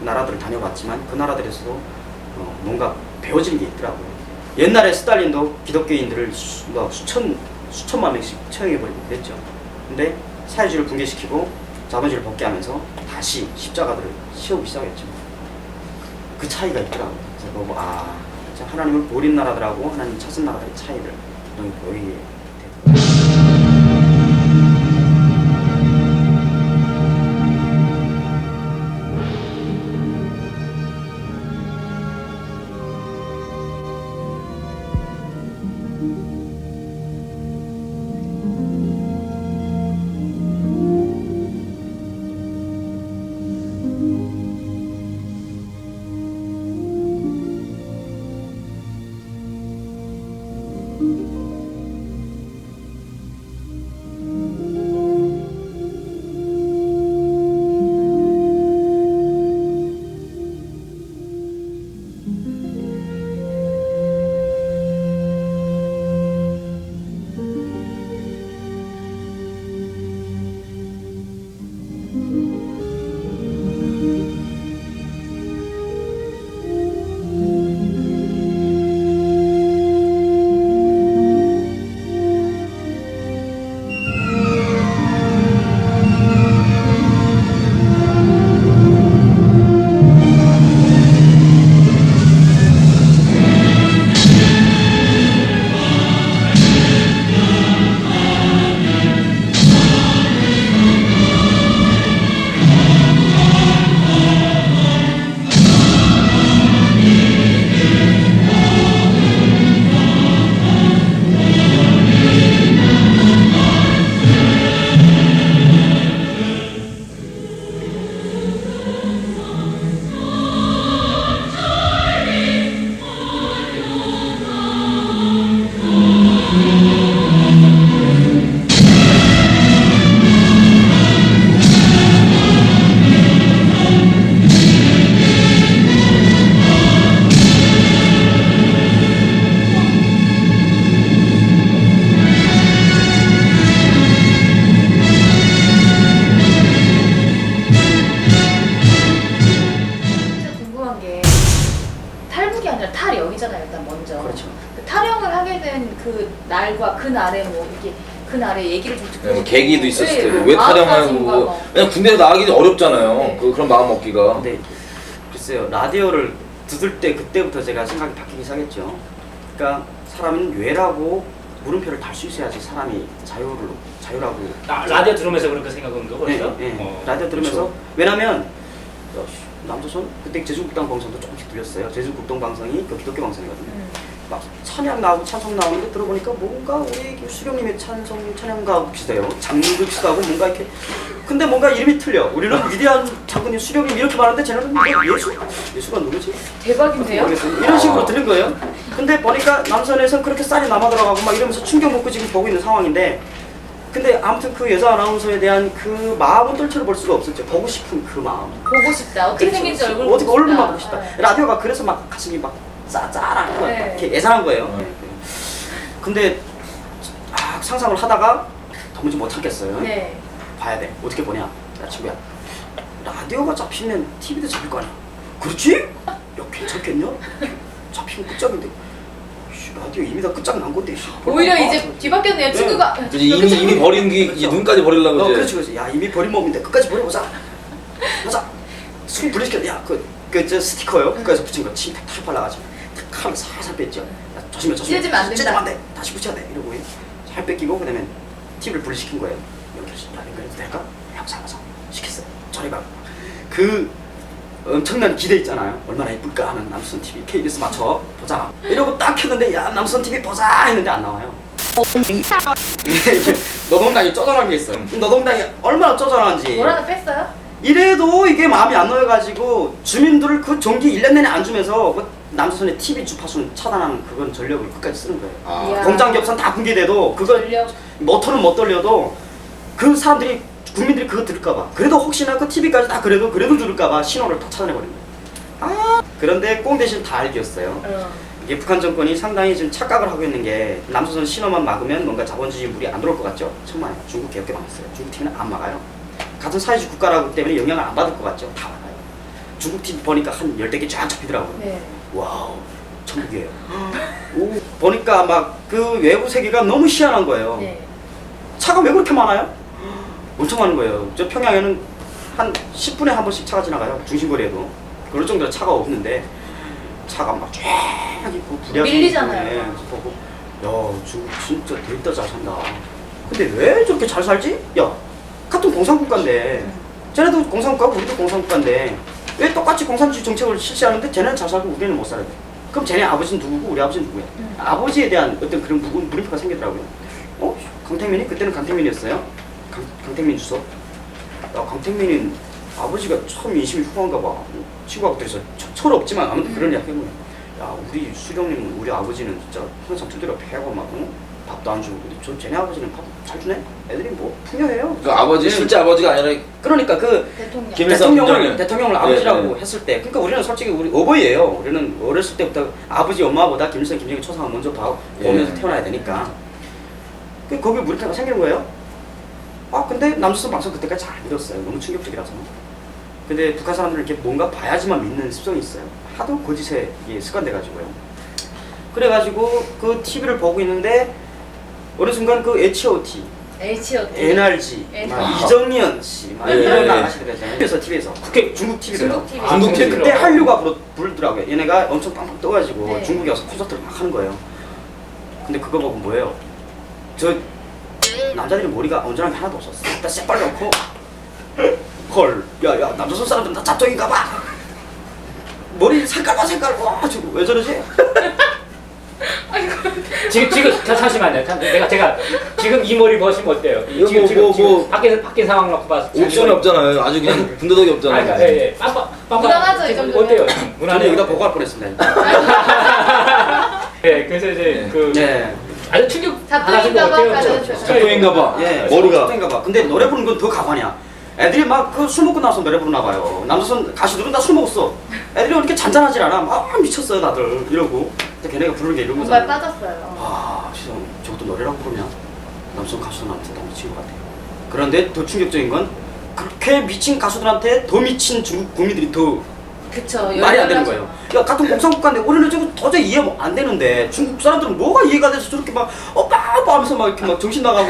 나라들을 다녀봤지만 그 나라들에서도 뭔가 배워지는 게 있더라고요. 옛날에 스탈린도 기독교인들을 수천만 명씩 처형해버리고 그랬죠. 근데 사회주의를 붕괴시키고 자본주의를 복귀하면서 다시 십자가들을 씌우기 시작했죠. 그 차이가 있더라고요. 그래서 보고 하나님을 버린 나라들하고 하나님 찾은 나라들의 차이를 보이게 되더라고요. 막 그날에 뭐 이렇게 그날에 얘기를 좀 듣고 네, 뭐 계기도 있었을 네, 테고 뭐 왜 마음가짐과 타령하고 뭐. 왜냐면 군대에서 나가기 어렵잖아요. 네. 그런 마음 먹기가. 근데 글쎄요, 라디오를 들을 때 그때부터 제가 생각이 바뀌기 시작했죠. 그러니까 사람은 뇌라고 물음표를 달 수 있어야지 사람이 자유라고. 라디오 들으면서 그렇게 생각한 거 네, 벌써? 네. 라디오 들으면서 왜냐면 남조선 그때 제주국당 방송도 조금씩 들렸어요. 제주국당 방송이 그 기독교 방송이거든요. 막 찬양 나오고 찬송 나오는데 들어보니까 뭔가 우리 수령님의 찬양과 비슷해요. 장르도 비슷하고 뭔가 이렇게. 근데 뭔가 이름이 틀려. 우리는 위대한 장군님 수령님 이렇게 말하는데 쟤네는 뭐 예수가 누구지? 대박인데요? 모르겠어요. 이런 식으로 들은 거예요. 근데 보니까 남선에선 그렇게 쌀이 남아 들어가고 막 이러면서 충격 먹고 지금 보고 있는 상황인데, 근데 아무튼 그 여자 아나운서에 대한 그 마음은 떨쳐볼 수가 없었죠. 보고 싶은 그 마음. 보고 싶다. 어떻게 그렇죠, 생긴지 그렇죠. 얼굴 어떻게 얼굴만 보고 싶다. 네. 라디오가 그래서 막 가슴이 막 짠한 거 네. 이렇게 예상한 거예요. 네. 근데 상상을 하다가 도무지 못 참겠어요. 네. 봐야 돼. 어떻게 보냐? 야 친구야, 라디오가 잡히면 TV도 잡힐 거 아니야. 그렇지? 야 괜찮겠냐? 잡히면 끝장인데. 씨, 라디오 이미 다 끝장 난 건데. 씨. 오히려 아, 이제 뒤바뀌었네요. 친구가. 그치, 이미 버린 게 이제 눈까지 버리려고 이제. 그렇지 그렇지. 야 이미 버린 몸인데 끝까지 버려보자. 보자. 숨 불리시켜. 야 저 스티커요. 그까지 붙인 거 침 탁 발라가지고 칼을 살살 뺐죠. 야 조심해. 찢어지면 안 된다. 찢어지면 안 돼. 다시 붙여야 돼. 이러고 살 뺏기고 그다음에 TV를 분리시킨 거예요. 연결시 연결해도 될까? 해보자. 시켰어요. 저리 가. 그 엄청난 기대 있잖아요. 얼마나 예쁠까 하는 남선 TV KBS 맞춰 보자. 이러고 딱 켰는데 야 남선 TV 보자 했는데 안 나와요. 노동당이 쪼잔한 게 있어요. 노동당이 얼마나 쪼잔한지. 뭘 하나 뺐어요? 이래도 이게 마음이 안 놓여가지고 주민들을 그 전기 1년 내내 안 주면서 그 남조선의 TV 주파수는 차단하는 그건 전력을 끝까지 쓰는 거예요. 아. 이야. 공장 겹산 다 붕괴돼도 그거 전력. 모터는 못 돌려도 그 사람들이 국민들이 그거 들을까봐 그래도 혹시나 그 TV까지 다 그래도 들을까봐 신호를 다 차단해버린 거예요. 그런데 꽁 대신 다 알기였어요. 이게 북한 정권이 상당히 지금 착각을 하고 있는 게 남조선 신호만 막으면 뭔가 자본주의 물이 안 들어올 것 같죠? 정말 중국 개혁게 막았어요. 중국 TV는 안 막아요. 같은 사회주의 국가라고 때문에 영향을 안 받을 것 같죠? 다 막아요. 중국 TV 보니까 한 10개 쫙 잡히더라고요. 네. 와우, 천국이에요. 오, 보니까 막 그 외부 세계가 너무 희한한 거예요. 네. 차가 왜 그렇게 많아요? 엄청 많은 거예요. 저 평양에는 한 10분에 한 번씩 차가 지나가요. 중심거리에도. 그럴 정도로 차가 없는데 차가 막 쫙 있고 밀리잖아요. 그래서 보고 야 중국 진짜 됐다 잘 산다. 근데 왜 저렇게 잘 살지? 야 같은 공산국가인데 쟤네도 공산국가고 우리도 공산국가인데 왜 똑같이 공산주의 정책을 실시하는데 쟤네는 잘 살고 우리는 못 살아야 돼? 그럼 쟤네 아버지는 누구고 우리 아버지는 누구야? 아버지에 대한 어떤 그런 물음표가 생기더라고요. 강택민이? 그때는 강택민이었어요. 강택민 주소. 야 강택민은 아버지가 참 인심이 후한가 봐. 친구하고 그래서 철 없지만 아무튼 그런 이야기 해보면 야 우리 수령님은 우리 아버지는 진짜 항상 두드려 패고 막 밥도 안 주고 근데 저 쟤네 아버지는 밥 잘 주네? 애들이 뭐 풍요해요. 그 아버지 실제 아버지가 아니라 그러니까 그 대통령. 김일성 김정일. 대통령을 아버지라고 네, 네. 했을 때 그러니까 우리는 솔직히 우리 어버이예요. 우리는 어렸을 때부터 아버지 엄마보다 김일성 김정일 초상을 먼저 보면서 예. 태어나야 되니까 그 거기에 물음표가 생기는 거예요. 근데 남조선 방송 그때까지 잘 믿었어요. 너무 충격적이라서. 근데 북한 사람들은 이렇게 뭔가 봐야지만 믿는 습성이 있어요. 하도 거짓에 이게 습관돼가지고요. 그래가지고 그 TV를 보고 있는데 어느 순간 그 H.O.T, H.O.T. NRG, 막 아. 이정연 씨, 막 예, 이런 예. 아가씨들이잖아요. TV에서 중국 TV래요. 중국 TV. 중국 TV. 그때 한류가 부르더라고요. 얘네가 엄청 빵빵 떠가지고 네. 중국에 와서 콘서트를 막 하는 거예요. 근데 그거 보고 뭐예요? 저 남자들이 머리가 온전하게 하나도 없었어. 다 새빨갛고 헐, 야야 남조선 사람들은 다 잡종인가 봐. 머리 색깔 봐 색깔 와 지금 왜 저러지? 지금 잠시만요. 제가 지금 이 머리 보시면 어때요? 이거 지금 밖에 상황 놓고 봐서 옵션이 없잖아요. 아주 그냥 군더더기 없잖아요. 그러니까 예. 무난하죠, 이 정도면? 어때요? 저는 무난해요. 여기다 보고 할 뻔했습니다. 예, 그래서 이제 그 네. 아주 충격 잡종인가 받았을 것 봐, 같아요. 가져오셨어요. 작동인가 봐. 예, 머리가. 걱정인가 봐. 근데 노래 부르는 건 더 가관이야. 애들이 막 그 술 먹고 나서 노래 부르나 봐요. 남조선 가수들은 다 술 먹었어. 애들이 이렇게 잔잔하질 않아. 막 미쳤어요 다들 이러고. 근데 걔네가 부르는 게 이런 정말 거잖아요. 빠졌어요. 아, 진짜 저것도 노래라고 부르냐? 남성 가수들한테 너무 미친 것 같아요. 그런데 더 충격적인 건 그렇게 미친 가수들한테 더 미친 중국 국민들이 더 그쵸. 말이 안 되는 열렬하죠. 거예요. 야, 같은 공산국가인데 우리는 지금 도저히 이해 안 되는데 중국 사람들은 뭐가 이해가 돼서 저렇게 막 빠빠 하면서 막 이렇게 막 정신 나가고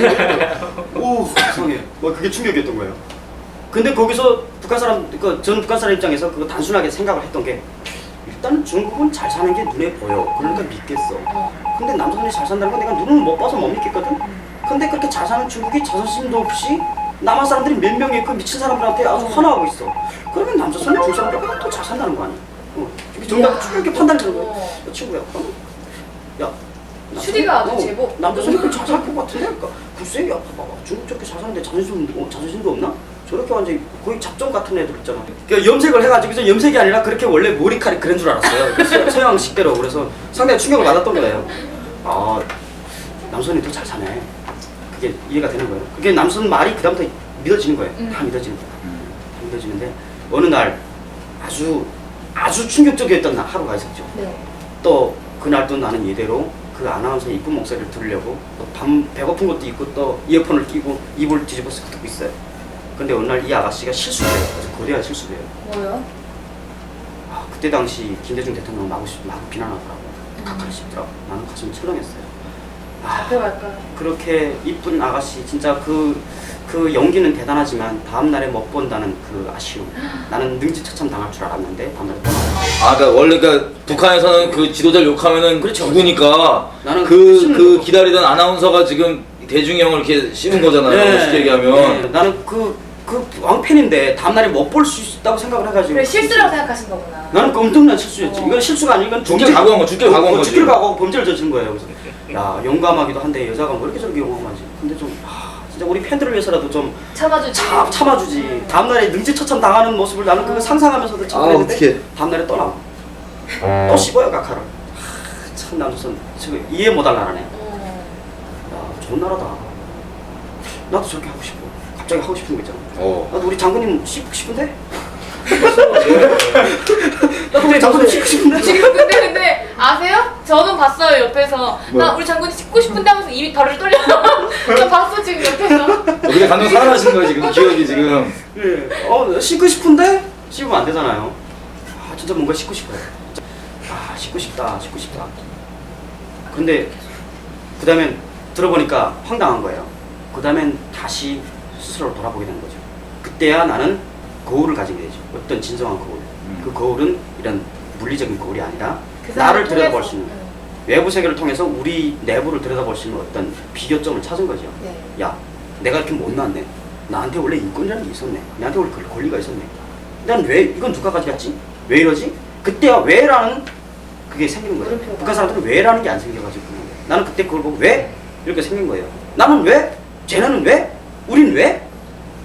오 이상해. 뭐 그게 충격이었던 거예요. 근데 거기서 북한 사람, 전 북한 사람 입장에서 그거 단순하게 생각을 했던 게 일단 중국은 잘 사는 게 눈에 보여. 그러니까 믿겠어. 근데 남조선이 잘 산다는 건 내가 눈을 못 봐서 못 믿겠거든. 근데 그렇게 잘 사는 중국이 자존심도 없이 남한 사람들이 몇 명이 그 미친 사람들한테 아주 환호하고 있어. 그러면 남조선이 중국 사람들보다 더 잘 산다는 거 아니야? 이렇게 정답을 쭉 이렇게 판단하는 거야. 야, 친구야, 야. 추리가 아주 제법. 남조선이 그걸 잘 살 것 같은데? 그러니까 글쎄, 야, 봐봐. 중국 저렇게 잘 사는데 자존심도 없나? 저렇게 완전히 거의 잡종 같은 애들 있잖아. 그러니까 염색을 해가지고 염색이 아니라 그렇게 원래 머리칼이 그런 줄 알았어요. 서양식대로. 그래서 상당히 충격을 받았던 거예요. 아, 남선이 더 잘 사네. 그게 이해가 되는 거예요. 그게 남선 말이 그다음부터 믿어지는 거예요. 다 믿어지는 거예요. 다 믿어지는데 어느 날 아주 충격적이었던 하루가 있었죠. 네. 또 그날 또 나는 이대로 그 아나운서의 이쁜 목소리를 들으려고 또 배고픈 것도 있고 또 이어폰을 끼고 입을 뒤집어서 듣고 있어요. 근데 어느 날 이 아가씨가 실수를 해요. 아주 거대한 실수를 해요. 뭐요? 아, 그때 당시 김대중 대통령 마구 비난하더라고. 각하를 씹더라고. 나는 가슴이 철렁했어요. 아, 잡혀갈까요? 그렇게 이쁜 아가씨 진짜 그 연기는 대단하지만 다음날에 못 본다는 그 아쉬움. 나는 능지처참 당할 줄 알았는데 다음날에 또 나와요. 그러니까 원래 북한에서는 그 지도자를 욕하면은 그렇죠. 죽으니까 나는 그 기다리던 아나운서가 지금 대중형을 이렇게 씌운 거잖아요. 쉽게 얘기하면. 네, 나는 그 왕팬인데 다음날에 못 볼 수 있다고 생각을 해가지고. 그래 실수라고 생각하신 거구나. 나는 그 엄청난 실수였지. 이건 실수가 아니고 이건 죽길 각오한 거, 죽길 각오한 거지. 죽길 각오하고 범죄를 저지른 거예요. 그래서 야, 용감하기도 한데 여자가 뭐 이렇게 저렇게 용감하지. 근데 좀 진짜 우리 팬들을 위해서라도 좀 참아주지. 참아주지. 다음날에 능지처참 당하는 모습을 나는 그거 상상하면서도 참았는데 어떡해. 다음날에 또 나와. 또 씹어요 각하를. 참 남조선 지금 이해 못할라네. 야, 좋은 나라다. 나도 저렇게 하고 싶어. 갑자기 하고 싶은 거 있잖아. 나도 우리 장군님 씹고 싶은데? 나도 우리 장군님 씹고 싶은데? 지금 근데 아세요? 저는 봤어요 옆에서. 나 우리 장군이 씹고 싶은데 하면서 입이 바로 떨려. 나 봤어 지금 옆에서. 근데 감정 살아나신 거예요 지금 기억이 지금. 예. 씹고 싶은데? 씹으면 안 되잖아요. 아, 진짜 뭔가 씹고 싶어요. 아, 씹고 싶다. 근데 그 다음엔 들어보니까 황당한 거예요. 그 다음엔 다시 스스로를 돌아보게 되는 거죠. 그때야 나는 거울을 가지게 되죠. 어떤 진정한 거울. 그 거울은 이런 물리적인 거울이 아니라 그 나를 사람을 들여다볼 통해서. 수 있는 외부 세계를 통해서 우리 내부를 들여다볼 수 있는 어떤 비교점을 찾은 거죠. 네. 야, 내가 이렇게 못났네. 나한테 원래 인권이라는 게 있었네. 나한테 원래 그런 권리가 있었네. 난 왜 이건 누가 가져갔지? 왜 이러지? 그때야 왜라는 그게 생기는 거예요. 물음표가. 북한 사람들은 왜라는 게 안 생겨가지고 나는 그때 그걸 보고 왜 이렇게 생긴 거예요. 나는 왜? 쟤네는 왜? 우린 왜?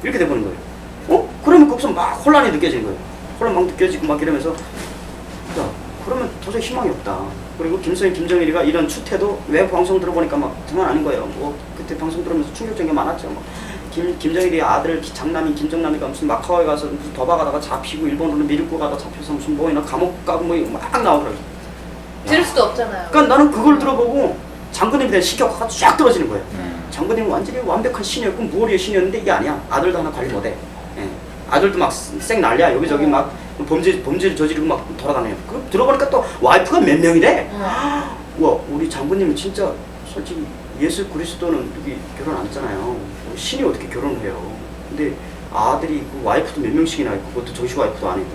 이렇게 돼버린 거예요. 그러면 거기서 막 혼란이 느껴지는 거예요. 혼란 막 느껴지고 막 이러면서 야, 그러면 도저히 희망이 없다. 그리고 김정일, 김정일이가 이런 추태도 왜 방송 들어보니까 막 장난 아닌 거예요. 뭐 그때 방송 들으면서 충격적인 게 많았죠. 뭐 김정일이 아들 장남인 김정남이가 무슨 마카오에 가서 무슨 도박하다가 잡히고 일본으로 미국고 가다 잡혀서 무슨 뭐이나 감옥 가고 뭐 막 나오더라고요. 들을 수도 없잖아요. 그러니까 나는 그걸 들어보고 장군님에 대한 식욕가 쫙 떨어지는 거예요. 장군님은 완전히 완벽한 신이었고 무오리의 신이었는데 이게 아니야. 아들도 하나 관리 못해. 예. 아들도 막 쌩 난리야. 여기저기 막 범죄를 저지르고 막 돌아다녀요. 그 들어보니까 또 와이프가 몇 명이래. 와, 우리 장군님은 진짜 솔직히 예수 그리스도는 여기 결혼 안 했잖아요. 신이 어떻게 결혼을 해요? 근데 아들이 그 와이프도 몇 명씩이나 있고 그것도 정식 와이프도 아니고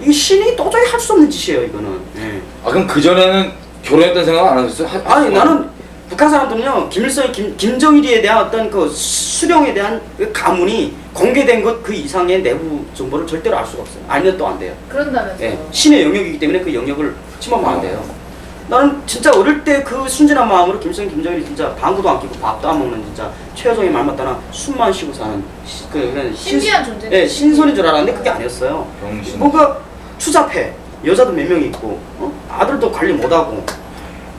이게 신이 도저히 할 수 없는 짓이에요. 이거는. 예. 그럼 그 전에는 결혼했다는 생각 안 하셨어요? 아니 나는 북한 사람들은요 김일성, 김정일이에 대한 어떤 그 수령에 대한 그 가문이 공개된 것 그 이상의 내부 정보를 절대로 알 수가 없어요. 알면 또 안 돼요. 그런다면서요. 예, 신의 영역이기 때문에 그 영역을 침범하면 안 돼요. 나는 진짜 어릴 때 그 순진한 마음으로 김일성, 김정일이 진짜 방구도 안 끼고 밥도 안 먹는 진짜 최여정이 말 맞다나 숨만 쉬고 사는 그런 신비한 존재. 예, 신선인 줄 알았는데 그게 아니었어요. 병신. 뭔가 추잡해. 여자도 몇 명 있고 아들도 관리 못하고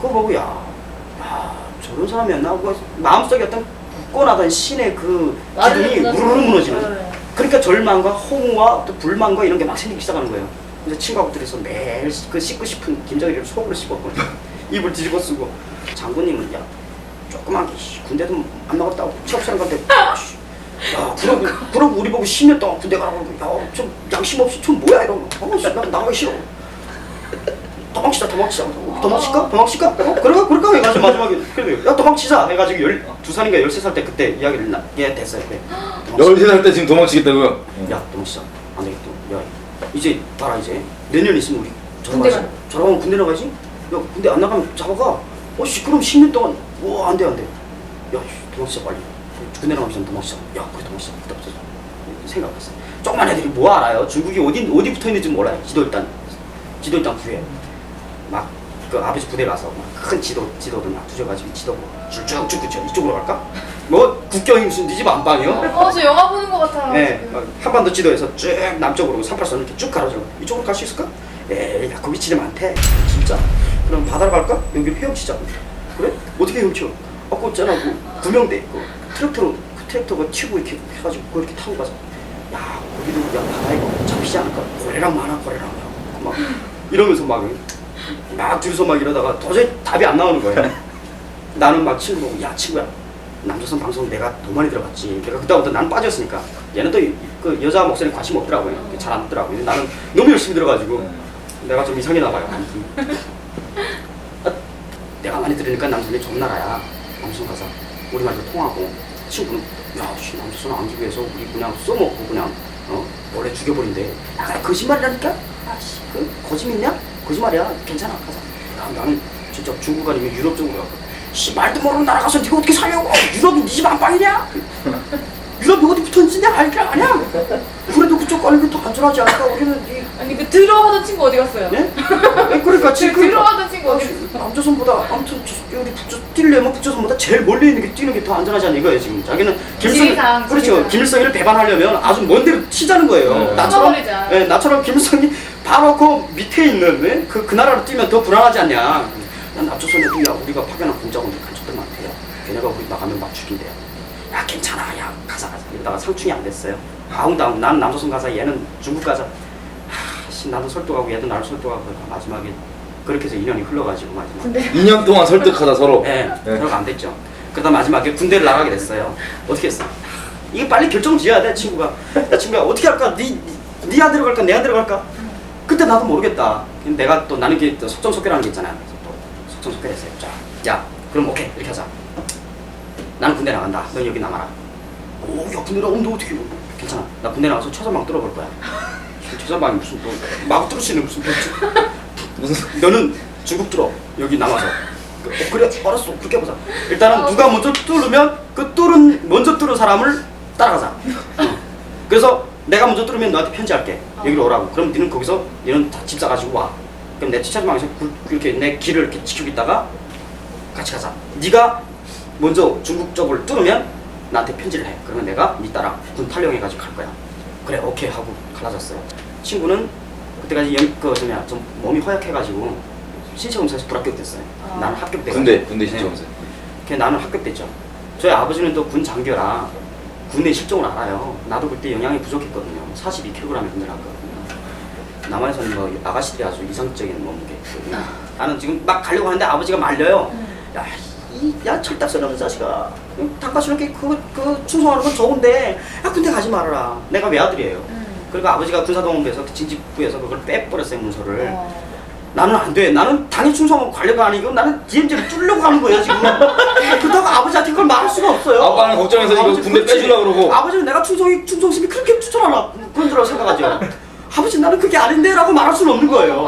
그거 보고 야 저런 사람이었나? 마음속에 어떤 굳건하던 신의 그 기둥이 우르르 무너지는. 그러니까 절망과 허무와 또 불만과 이런 게 막 생기기 시작하는 거예요. 그래서 친구하고 둘이서 매일 그 씹고 싶은 김정일이를 속으로 씹었거든요. 입을 뒤집어 쓰고 장군님은 야 조그만 게 군대도 안 나갔다고 취업사는 건데 야, 그러고 우리 보고 10년 동안 군대 가라고 야, 좀 양심 없이 좀 뭐야 이러면 나 나가기 싫어. 도망치자. 도망칠까? 그럴까 해가지고 마지막에 그래도 야 도망치자 해가지고 12살인가 13살 때 그때 이야기를 얘 됐어요. 그래. 13살 때 지금 도망치겠다고요? 야 도망치자. 안 되겠다. 야 이제 봐라 이제 내년 있으면 우리 군대 졸업하지. 졸업하면 군대 나가지? 야 군대 안 나가면 잡아가. 그럼 10년 동안 안돼. 야 도망치자 빨리. 군대 나가기 전에 도망치자. 야 그래 도망치자. 그때부터 생각했어. 조그만 애들이 뭐 알아요? 중국이 어디 붙어 있는지 몰라요. 지도 일단 구해. 막 그 아버지 부대 가서 막 큰 지도들 막 두져가지고 지도 쭉쭉 붙여. 이쪽으로 갈까? 뭐 국경이 무슨 네 집 안방이요? 저 영화 보는 것 같아요. 네, 지금. 한반도 지도에서 쭉 남쪽으로 38선 이렇게 쭉 가로져. 이쪽으로 갈 수 있을까? 에이, 야, 거기 지대 많대. 진짜. 그럼 바다로 갈까? 여기 헤엄치자. 그래? 어떻게 헤엄쳐? 아까 있잖아, 구명대 있고 트랙터가 튀고 이렇게 해가지고 그렇게 타고 가자. 야, 거기도 야 바다에 뭐 잡히지 않을까? 고래랑 많아. 막 이러면서 막 둘이서 막 이러다가 도저히 답이 안 나오는 거예요. 나는 막 친구 보고 야 친구야. 남조선 방송 내가 더 많이 들어봤지. 내가 그다음부터 나는 빠졌으니까 얘는 또 그 여자 목소리 관심 없더라고요. 잘 안 듣더라고요. 나는 너무 열심히 들어가지고 내가 좀 이상하나 봐요. 내가 많이 들으니까 남조선이 좋은 나라야. 남조선 가자. 우리 말도 통하고 친구는 야 남조선 안 기고 해서 우리 그냥 써먹고 그냥 원래 죽여버린대. 야 거짓말이라니까? 아씨 그 거짓 있냐? 거짓말이야. 괜찮아 가자. 나는 진짜 중국 아니면 유럽 쪽으로 가고 씨 말도 모르는 나라 가서 네가 어떻게 살려고? 유럽이 네 집 안방이냐? 유럽이 어디 붙었는지 내가 알긴 아냐? 그래도 그쪽 가는 게 더 안전하지 않을까? 우리는 아니 그 들어하던 친구 어디 갔어요? 네? 그러니까 지금 들어하던 친구 어디 갔어요? 남조선보다 아무튼 여기 뛰려면 북조선보다 제일 멀리 있는 게 뛰는 게 더 안전하지 않나 이거예요 지금. 자기는 지리상, 그렇죠. 지리상. 김일성이를 배반하려면 아주 먼 데로 튀자는 거예요. 끊어버리자. 나처럼 김일성이 바로 그 밑에 있는 그 나라로 뛰면 더 불안하지 않냐. 야, 남조선에도 야 우리가 파견한 공작원들 간첩들 많대요. 걔네가 우리 나가면 막 죽인대요. 야 괜찮아 야 가자 이러다가 상충이 안 됐어요. 아웅다웅 나는 남조선 가자 얘는 중국 가자. 나도 설득하고 얘도 나를 설득하고 마지막에 그렇게 해서 2년이 흘러가지고 마지막에 근데 2년 동안 설득하다 서로. 네, 그러면 안 됐죠. 그러다 마지막에 군대를 나가게 됐어요. 어떻게 했어? 이게 빨리 결정 지어야 돼 친구가. 야 친구야 어떻게 할까? 네 아들로 갈까? 내 아들로 갈까? 그때 나도 모르겠다. 내가 또 나는 게 속전속결하는 게 있잖아요. 그래서 또 속전속결했어요. 자 그럼 오케이 이렇게 하자. 나는 군대 나간다. 넌 여기 남아라. 오, 야 군대 나오는데 어떻게 괜찮아. 나 군대 나가서 최전방 뚫어볼 거야. 최전방이 무슨 또 마구 뚫을 수 있는 무슨 너는 중국 뚫어 여기 남아서. 그래 알았어 그렇게 해보자. 일단은 누가 먼저 뚫으면 그 먼저 뚫은 사람을 따라가자. 그래서 내가 먼저 뚫으면 너한테 편지할게. 여기로 오라고. 그럼 너는 거기서 너는 다 집 사가지고 와. 그럼 내 최전방에서 그렇게 내 길을 이렇게 지키고 있다가 같이 가자. 네가 먼저 중국 쪽을 뚫으면 나한테 편지를 해. 그러면 내가 네 따라 군 탈영해가지고 갈 거야. 그래 오케이 하고 갈라졌어요. 친구는 그때까지 좀 몸이 허약해가지고 신체 검사에서 불합격됐어요. 나는 합격돼. 군대 신청 검사. 나는 합격됐죠. 저희 아버지는 또 군 장교라 군대 실종을 알아요. 나도 그때 영양이 부족했거든요. 42kg에 군대 갔거든요. 남한에서는 뭐 아가씨들이 아주 이상적인 몸무게거든요. 나는 지금 막 가려고 하는데 아버지가 말려요. 야 철딱서리 없는 자식아. 단가스럽게 그 충성하는 건 좋은데 야 군대 가지 말아라. 내가 외아들이에요. 그러니까 아버지가 군사동원부에서 징집부에서 그걸 빼버렸어요 문서를. 나는 안 돼. 나는 당일 충성하고 관료가 아니고 나는 DMZ를 뚫으려고 하는 거예요 지금. 그렇다고 아버지한테 그걸 말할 수가 없어요. 아빠는 걱정해서 이거 군대 그렇지. 빼주려고 그러고. 아버지는 내가 충성심이 그렇게 추천하나 그런 줄 생각하죠. 아버지 나는 그게 아닌데 라고 말할 수는 없는 거예요.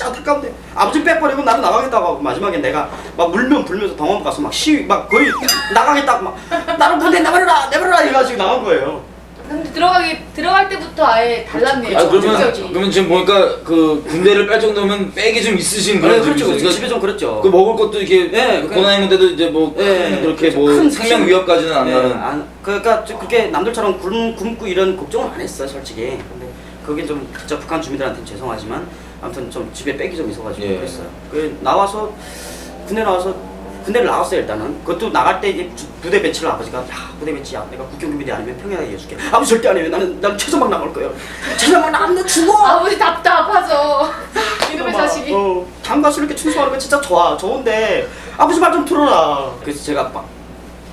안타까운데 아버지 빼버리고 나는 나가겠다고 하고 마지막에 내가 막 물면 불면서 병원 가서 막 시위 막 거의 나가겠다고 막 나는 군대 내버려라 해가지고 나간 거예요. 근데 들어갈 때부터 아예 달랐네요. 그러면 지금 보니까 그 군대를 뺄 정도면 빽이 좀 있으신 그런 그렇죠. 분이세요. 집에 좀 그랬죠. 그 먹을 것도 이렇게 네, 고난 있는데도 이제 뭐 그렇게 뭐 큰 생명 위협까지는 안 나는. 그러니까 그렇게 남들처럼 굶고 이런 걱정은 안 했어요 솔직히. 근데 그게 좀 진짜 북한 주민들한테는 죄송하지만 아무튼 좀 집에 빽이 좀 있어가지고 예. 그랬어요. 나와서 군대를 나왔어요 일단은. 그것도 나갈 때 이제 부대 배치를 아버지가 야 부대 배치야 내가 국경규비대 아니면 평양에 해줄게. 아버지 절대 안 해요. 나는 최전방 나갈 거예요. 최전방 나가면 나 죽어. 아버지 답답하죠. 이놈의 자식이. 장가수 이렇게 충성하는 거 진짜 좋은데 아버지 말 좀 들어라. 그래서 제가 막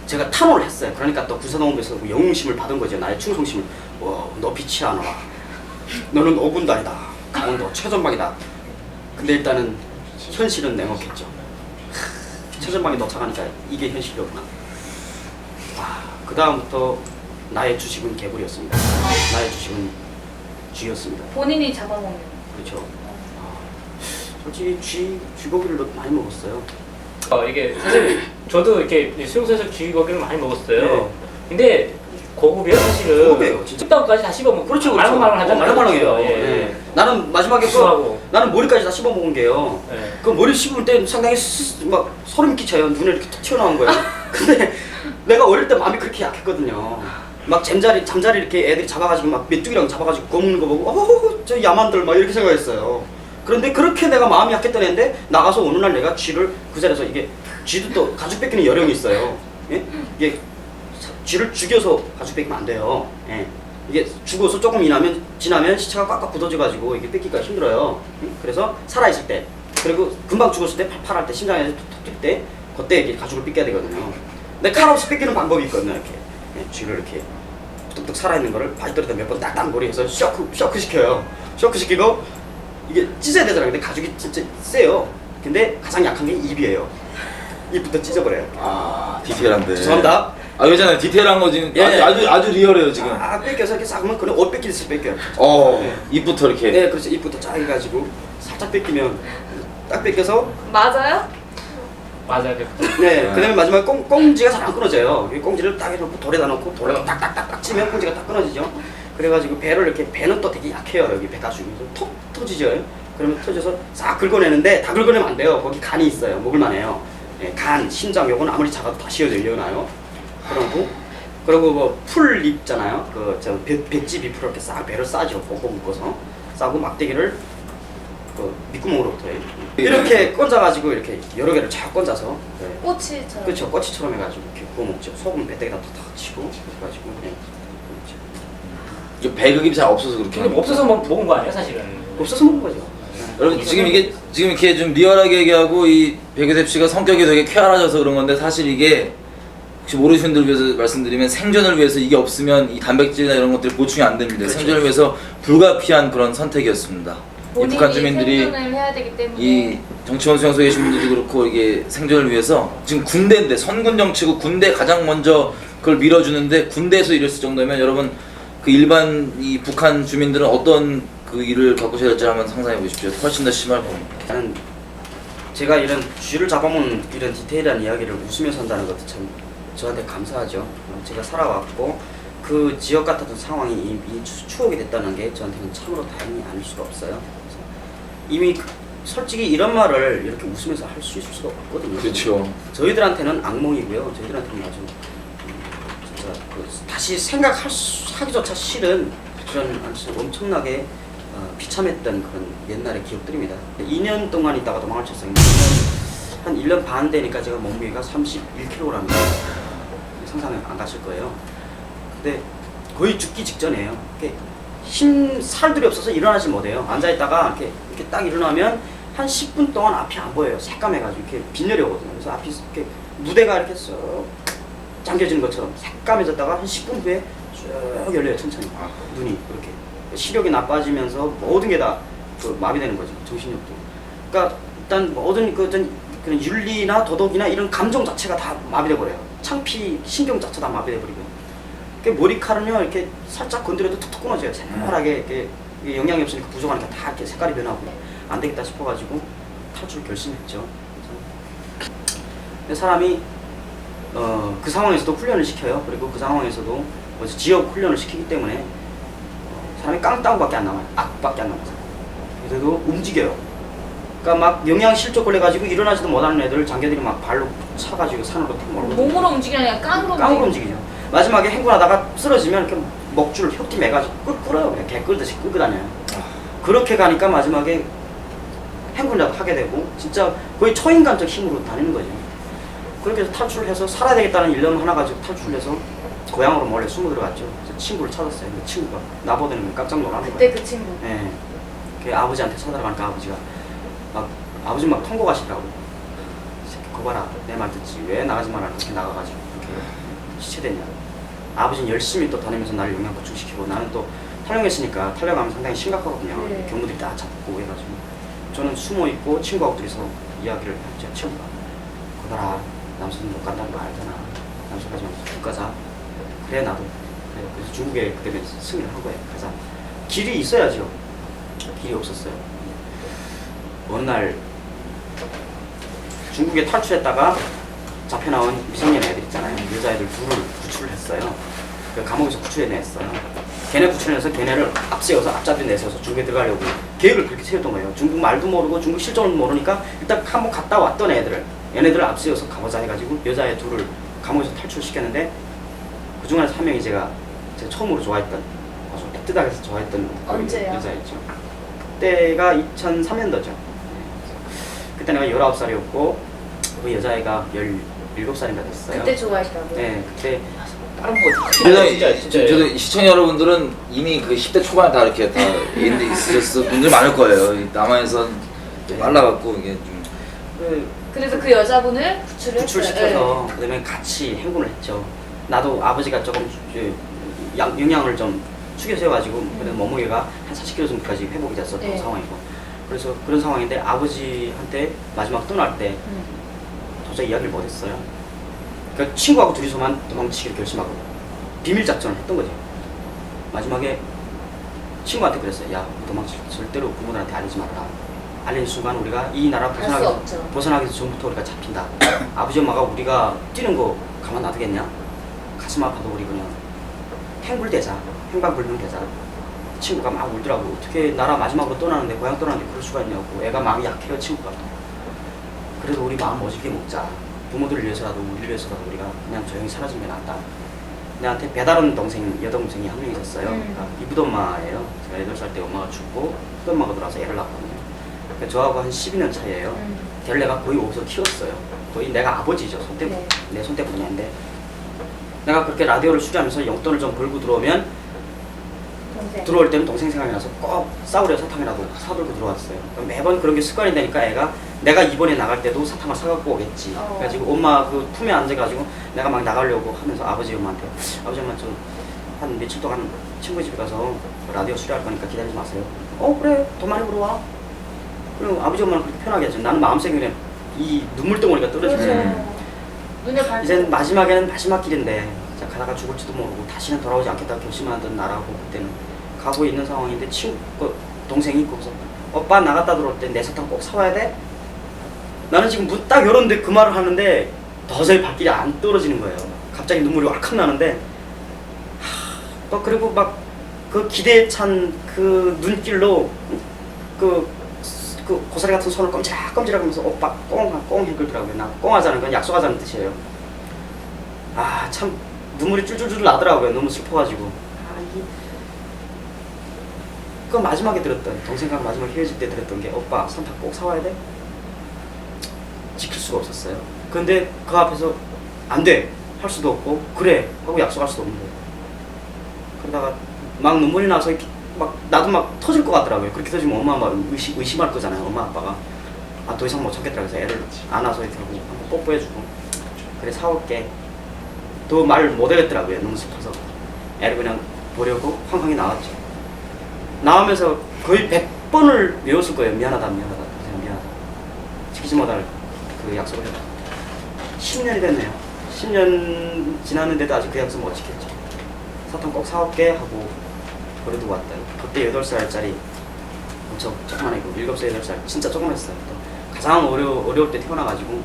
제가 탄원을 했어요. 그러니까 또 군사동부에서 영웅심을 받은 거죠. 나의 충성심을. 너 빛이 안 와. 너는 오군단이다. 강원도 최전방이다. 근데 일단은 현실은 냉혹했죠. 최전방에 도착하니까 이게 현실이었구나. 그 다음부터 나의 주식은 개불이었습니다. 나의 주식은 쥐였습니다. 본인이 잡아먹는. 그렇죠. 솔직히 쥐고기를 많이 먹었어요. 이게 사실 저도 이렇게 수용소에서 쥐고기를 많이 먹었어요. 네. 근데 고급이에요 사실은. 고급이에요, 진짜. 식당까지 다 씹어 먹고. 그렇죠, 말랑말랑 하잖아요. 말랑말랑해요. 예. 예. 나는 마지막에 구수하고. 나는 머리까지 다 씹어 먹은 게요. 예. 그 머리 씹을 때 상당히 막 소름 끼쳐요. 눈에 이렇게 툭 튀어나온 거예요. 근데 내가 어릴 때 마음이 그렇게 약했거든요. 막 잠자리 이렇게 애들이 잡아가지고 막 메뚜기랑 잡아가지고 구워 먹는 거 보고 저 야만들 막 이렇게 생각했어요. 그런데 그렇게 내가 마음이 약했던 애인데 나가서 어느 날 내가 쥐를 그 자리에서 이게 쥐도 또 가죽 뺏기는 요령이 있어요. 예? 이게 쥐를 죽여서 가죽 뺏기면 안 돼요. 예. 이게 죽어서 조금 지나면 시체가 꽉꽉 굳어져가지고 이게 뺏기기가 힘들어요. 그래서 살아있을 때 그리고 금방 죽었을 때 팔팔할 때 심장에 톡 뛸 때 그때 이게 가죽을 뺏겨야 되거든요. 근데 칼 없이 뺏기는 방법이 있거든요. 이렇게 쥐를 이렇게 뚝뚝 살아있는 거를 바지떨이다 몇 번 딱딱 머리에서 쇼크 시켜요. 쇼크 시키고 이게 찢어야 되잖아요. 근데 가죽이 진짜 세요. 근데 가장 약한 게 입이에요. 입부터 찢어버려요. 디테일한데. 죄송합니다. 그잖아요. 디테일한 거 지금 예. 아주 리얼해요 지금. 뺏겨서 이렇게 싹 하면 그냥 옷 뺏기듯이 뺏겨요. 입부터 이렇게. 네, 그렇죠. 입부터 쫙 해가지고 살짝 뺏기면 딱 뺏겨서 맞아요? 맞아요. 네, 그다음에 마지막에 꽁지가 잘 안 끊어져요. 이 꽁지를 딱 해놓고 돌에다 놓고 돌에다 딱딱딱딱 치면 꽁지가 딱 끊어지죠. 그래가지고 배는 또 되게 약해요. 여기 배 가죽이 톡 터지죠. 그러면 터져서 싹 긁어내는데 다 긁어내면 안 돼요. 거기 간이 있어요. 먹을만 해요. 네, 간, 심장 요건 아무리 작아도 다 씌워내려나요. 그리고 뭐 풀 있잖아요. 저 백지 비풀 이렇게 싹 배를 싸죠. 꽁꽁 묶어서 싸고 막대기를 그 밑구멍으로부터 이렇게 꽂아가지고 이렇게 여러 개를 쫙 꽂아서 꼬치처럼. 그렇죠. 꼬치처럼 해가지고 이렇게 구워 먹죠. 소금 배때기다 탁 치고 해가지고 이게 배극이 잘 없어서 그렇게. 근데 없어서 먹은 거 아니에요 사실은. 없어서 먹는 거죠. 여러분 지금 이렇게 좀 리얼하게 얘기하고 이 백유셉 씨가 성격이 되게 쾌활하셔서 그런 건데 사실 이게 혹시 모르시는 분들 위해서 말씀드리면 생존을 위해서 이게 없으면 이 단백질이나 이런 것들이 보충이 안 됩니다. 그렇죠. 생존을 위해서 불가피한 그런 선택이었습니다. 이 본인이 북한 주민들이 생존을 해야 되기 때문에. 이 정치원 수용소에 계신 분들도 그렇고 이게 생존을 위해서 지금 군대인데 선군 정치고 군대 가장 먼저 그걸 밀어주는데 군대에서 이랬을 정도면 여러분 그 일반 이 북한 주민들은 어떤 그 일을 겪으셔야 될지 한번 상상해 보십시오. 훨씬 더 심할 겁니다. 나는 제가 이런 쥐를 잡아먹는 이런 디테일한 이야기를 웃으면서 한다는 것도 참 저한테 감사하죠. 제가 살아왔고 그 지역 같았던 상황이 이미 추억이 됐다는 게 저한테는 참으로 다행이 아닐 수가 없어요. 그래서 이미 솔직히 이런 말을 이렇게 웃으면서 할 수 있을 수가 없거든요. 그렇죠. 저희들한테는 악몽이고요. 저희들한테는 아주 진짜 다시 생각하기조차 싫은 그런 아주 엄청나게 비참했던 그런 옛날의 기억들입니다. 2년 동안 있다가 도망을 쳤어요. 한 1년 반 되니까 제가 몸무게가 31kg랍니다. 상상을 안 가실 거예요. 근데 거의 죽기 직전이에요. 살들이 없어서 일어나지 못해요. 앉아있다가 이렇게 딱 일어나면 한 10분 동안 앞이 안 보여요. 새까매가지고 이렇게 빈혈이 오거든요. 그래서 앞이 이렇게 무대가 이렇게 쏙 잠겨지는 것처럼 새까매졌다가 한 10분 후에 쭉 열려요. 천천히. 눈이 이렇게. 시력이 나빠지면서 모든 게 다 마비되는 거죠. 정신력도. 그러니까 일단 모든 그런 윤리나 도덕이나 이런 감정 자체가 다 마비돼 버려요. 창피, 신경 자체 다 마비돼 버리고. 머리카락은요 이렇게 살짝 건드려도 툭툭 끊어져요. 새파랗게 이렇게 영양이 없으니까 부족하니까 다 이렇게 색깔이 변하고 안 되겠다 싶어가지고 탈출 결심했죠. 근데 사람이 그 상황에서도 훈련을 시켜요. 그리고 그 상황에서도 지역 훈련을 시키기 때문에 사람이 깡땅밖에 안 남아요. 악밖에 안 남아요. 그래도 움직여요. 그러니까 막 영양실조 걸려가지고 일어나지도 못하는 애들 장교들이 막 발로 차가지고 산으로 몰고 몸으로 움직이는 게 아니라 깡으로 움직이죠. 마지막에 행군하다가 쓰러지면 이렇게 먹줄 혁기 매가지고 끌어요. 그냥 개 끌듯이 끌고 다녀요. 그렇게 가니까 마지막에 행군이라도 하게 되고 진짜 거의 초인간적 힘으로 다니는 거죠. 그렇게 해서 탈출을 해서 살아야 되겠다는 일념 하나 가지고 탈출해서 고향으로 몰래 숨어 들어갔죠. 그래서 친구를 찾았어요. 그 친구가 나보더니 깜짝 놀라는 거예요. 그때 그 친구. 네. 그 아버지한테 찾아가니까 아버지가 아버지 막 통곡하시더라고. 이 새끼 거 봐라. 내 말 듣지. 왜 나가지 말라. 그렇게 나가가지고. 이렇게 시체되냐. 아버지는 열심히 또 다니면서 나를 영양 보충시키고 나는 또 탈영했으니까 탈영하면 상당히 심각하거든요. 네. 경무들이 다 잡고 해가지고 저는 숨어 있고 친구하고 둘이서 이야기를 했죠. 친구가 그거라 남수는 못 간다는 거 알잖아. 남수까지 쭉 가자. 그래 나도 그래. 그래서 중국에 그때 승인을 한 거예요. 가자. 길이 있어야죠. 길이 없었어요. 어느 날 중국에 탈출했다가 잡혀 나온 미성년 애들 있잖아요. 여자애들 둘을 구출을 했어요. 그 감옥에서 구출해냈어요. 걔네 구출해내서 걔네를 앞세워서 앞잡이 내세워서 중국에 들어가려고 계획을 그렇게 세웠던 거예요. 중국 말도 모르고 중국 실정을 모르니까 일단 한번 갔다 왔던 애들을 얘네들을 앞세워서 가보자 해가지고 여자애 둘을 감옥에서 탈출시켰는데 그 중에 한 명이 제가 처음으로 좋아했던 아주 애틋하게 좋아했던 언제요? 여자였죠. 그때가 2003년도죠. 그때 내가 19살이었고 그 여자애가 17살인가 됐어요. 그때 좋아했다고. 네, 그때 다른 거 저도 시청자 여러분들은 이미 그 10대 초반에 다 이렇게 다 있었을 분들 많을 거예요. 남한에선 빨라갖고 이게 좀 그래서 그 여자분을 구출을 구출시켜서 했어요. 그다음에 같이 행군을 했죠. 나도 아버지가 조금 영양을 좀 축여 세워가지고 그래도 몸무게가 한 40kg 정도까지 회복이 됐었던 네. 상황이고 그래서 그런 상황인데 아버지한테 마지막 떠날 때 도저히 이야기를 못했어요. 그러니까 친구하고 둘이서만 도망치기를 결심하고 비밀 작전을 했던 거죠. 마지막에 친구한테 그랬어요. 야, 도망칠 절대로 부모들한테 알리지 말라. 알리는 순간 우리가 이 나라 알 수 없죠. 벗어나기 전부터 우리가 잡힌다. 아버지 엄마가 우리가 뛰는 거 가만 놔두겠냐? 가슴 아파도 우리 그냥 행불대자, 행방불명대자. 친구가 막 울더라고. 어떻게 나라 마지막으로 떠나는데 고향 떠나는데 그럴 수가 있냐고. 애가 마음이 약해요 친구가. 그래도 우리 마음 어지게 먹자. 부모들을 위해서라도 우리를 위해서라도 우리가 그냥 조용히 사라지는 게 낫다. 내한테 배다른 여동생이 한 명 있었어요. 그러니까 이붓엄마예요. 제가 8살 때 엄마가 죽고 이붓엄마가 들어와서 애를 낳았거든요. 그러니까 저하고 한 12년 차이예요. 걔를 내가 거의 없어 키웠어요. 거의 내가 아버지죠. 네. 내 손때문인데 내가 그렇게 라디오를 수리하면서 용돈을 좀 벌고 들어오면 동생. 들어올 때는 동생 생각이 나서 꼭 싸우려 사탕이라도 사들고 들어왔어요. 매번 그런 게 습관이 되니까 애가 내가 이번에 나갈 때도 사탕을 사갖고 오겠지. 그래가지고 엄마 그 품에 앉아가지고 내가 막 나가려고 하면서 아버지 엄마한테 아버지 엄마 좀 한 며칠 동안 친구 집에 가서 라디오 수리할 거니까 기다리지 마세요. 그래 돈 많이 벌어와. 그리고 아버지 엄마는 그렇게 편하게 하죠. 나는 마음속에 그냥 이 눈물덩어리가 떨어지죠. 그렇죠. 눈에 밟. 이제 마지막에는 마지막 길인데 진짜 가다가 죽을지도 모르고 다시는 돌아오지 않겠다고 결심하던 나라고 그때는 가고 있는 상황인데 친구 동생이 거기서 오빠 나갔다 들어올 때 내 사탕 꼭 사와야 돼? 나는 지금 딱 열었는데 그 말을 하는데 도저히 발길이 안 떨어지는 거예요. 갑자기 눈물이 왈칵 나는데 또 그리고 막 그 기대에 찬 그 눈길로 그 고사리 같은 손을 꼼지락꼼지락하면서 오빠 꽁 해끌더라고요. 나 꽁하자는 건 약속하자는 뜻이에요. 참 눈물이 쫄쫄쫄 나더라고요. 너무 슬퍼가지고. 그 마지막에 들었던 동생과 마지막 헤어질 때 들었던 게 오빠 사탕 꼭 사와야 돼? 지킬 수가 없었어요. 근데 그 앞에서 안 돼! 할 수도 없고 그래! 하고 약속할 수도 없는 거예요. 그러다가 막 눈물이 나서 이렇게 막 나도 막 터질 것 같더라고요. 그렇게 터지면 엄마 막 의심할 거잖아요. 엄마 아빠가 더 이상 못 참겠다 그래서 애를 안아서 이렇게 하고 한번 뽀뽀해주고 그래 사올게. 더 말을 못 하겠더라고요. 너무 슬퍼서 애를 그냥 보려고 황황히 나왔죠. 나오면서 거의 100번을 외웠을 거예요. 미안하다 미안하다 미안하다. 지키지 못할 그 약속을 했다. 10년이 됐네요. 10년 지났는데도 아직 그 약속 못 지켰죠. 사탕 꼭 사올게 하고 버려두고 왔다. 그때 8살짜리 엄청 조그만하고 7살 8살 진짜 조그맣았어요. 가장 어려울 때 태어나가지고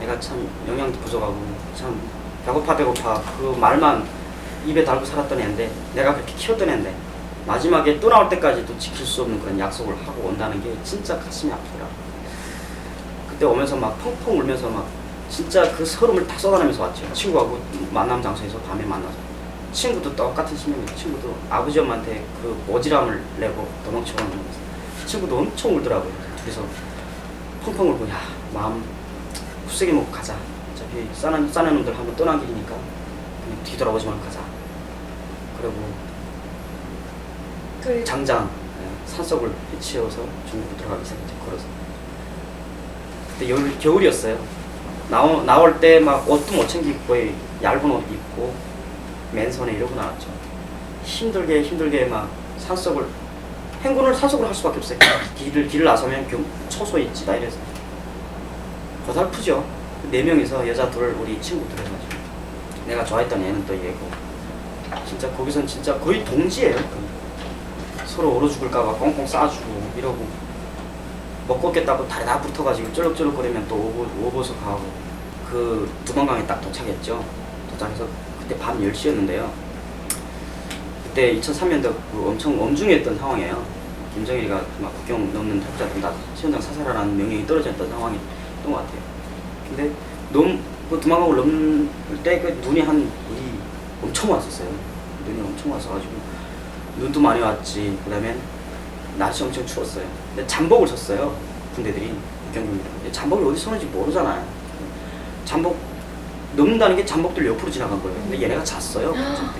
내가 참 영양도 부족하고 참 배고파 그 말만 입에 달고 살았던 애인데 내가 그렇게 키웠던 애인데 마지막에 또 나올 때까지도 지킬 수 없는 그런 약속을 하고 온다는 게 진짜 가슴이 아프더라. 그때 오면서 막 펑펑 울면서 막 진짜 그 서름을 다 쏟아내면서 왔죠. 친구하고 만남 장소에서 밤에 만나서 친구도 똑같은 심정이에요. 친구도 아버지 엄마한테 그 오지랖을 내고 도망쳐가는 거면서 친구도 엄청 울더라고요. 둘이서 펑펑 울고 야 마음 후세게 먹고 가자. 어차피 싸는 놈들 한번 떠난 길이니까 그냥 뒤돌아보지 말고 가자. 그리고 장장 산속을 헤치어서 중국으로 들어가기 시작했죠. 걸어서. 그때 겨울이었어요. 나올 때 막 옷도 못 챙기고 거의 얇은 옷 입고 맨손에 이러고 나왔죠. 힘들게 막 산속을 행군을 산속으로 할 수밖에 없어요. 길을 나서면 초소에 있지다 이래서 고달프죠. 4명이서 여자 둘 우리 친구들 해가지고 내가 좋아했던 애는 또 얘고 진짜 거기선 진짜 거의 동지예요. 서로 얼어 죽을까봐 꽁꽁 싸주고 이러고 못 걷겠다고 다리 다 붙어가지고 쩔룩쩔룩거리면 또 오고서 가고 그 두만강에 딱 도착했죠. 도착해서 그때 밤 10시였는데요. 그때 2003년도 그 엄청 엄중했던 상황이에요. 김정일이가 막 국경 넘는 탈북자들 다 시원장 사살하라는 명령이 떨어졌던 상황이었던 것 같아요. 근데 그 두만강을 넘을 때 그 눈이 엄청 왔었어요. 눈이 엄청 왔어가지고 눈도 많이 왔지. 그 다음에 날씨 엄청 추웠어요. 근데 잠복을 쳤어요. 군대들이 국경군들. 잠복이 어디 서는지 모르잖아요. 잠복 넘는다는 게 잠복들 옆으로 지나간 거예요. 근데 얘네가 잤어요.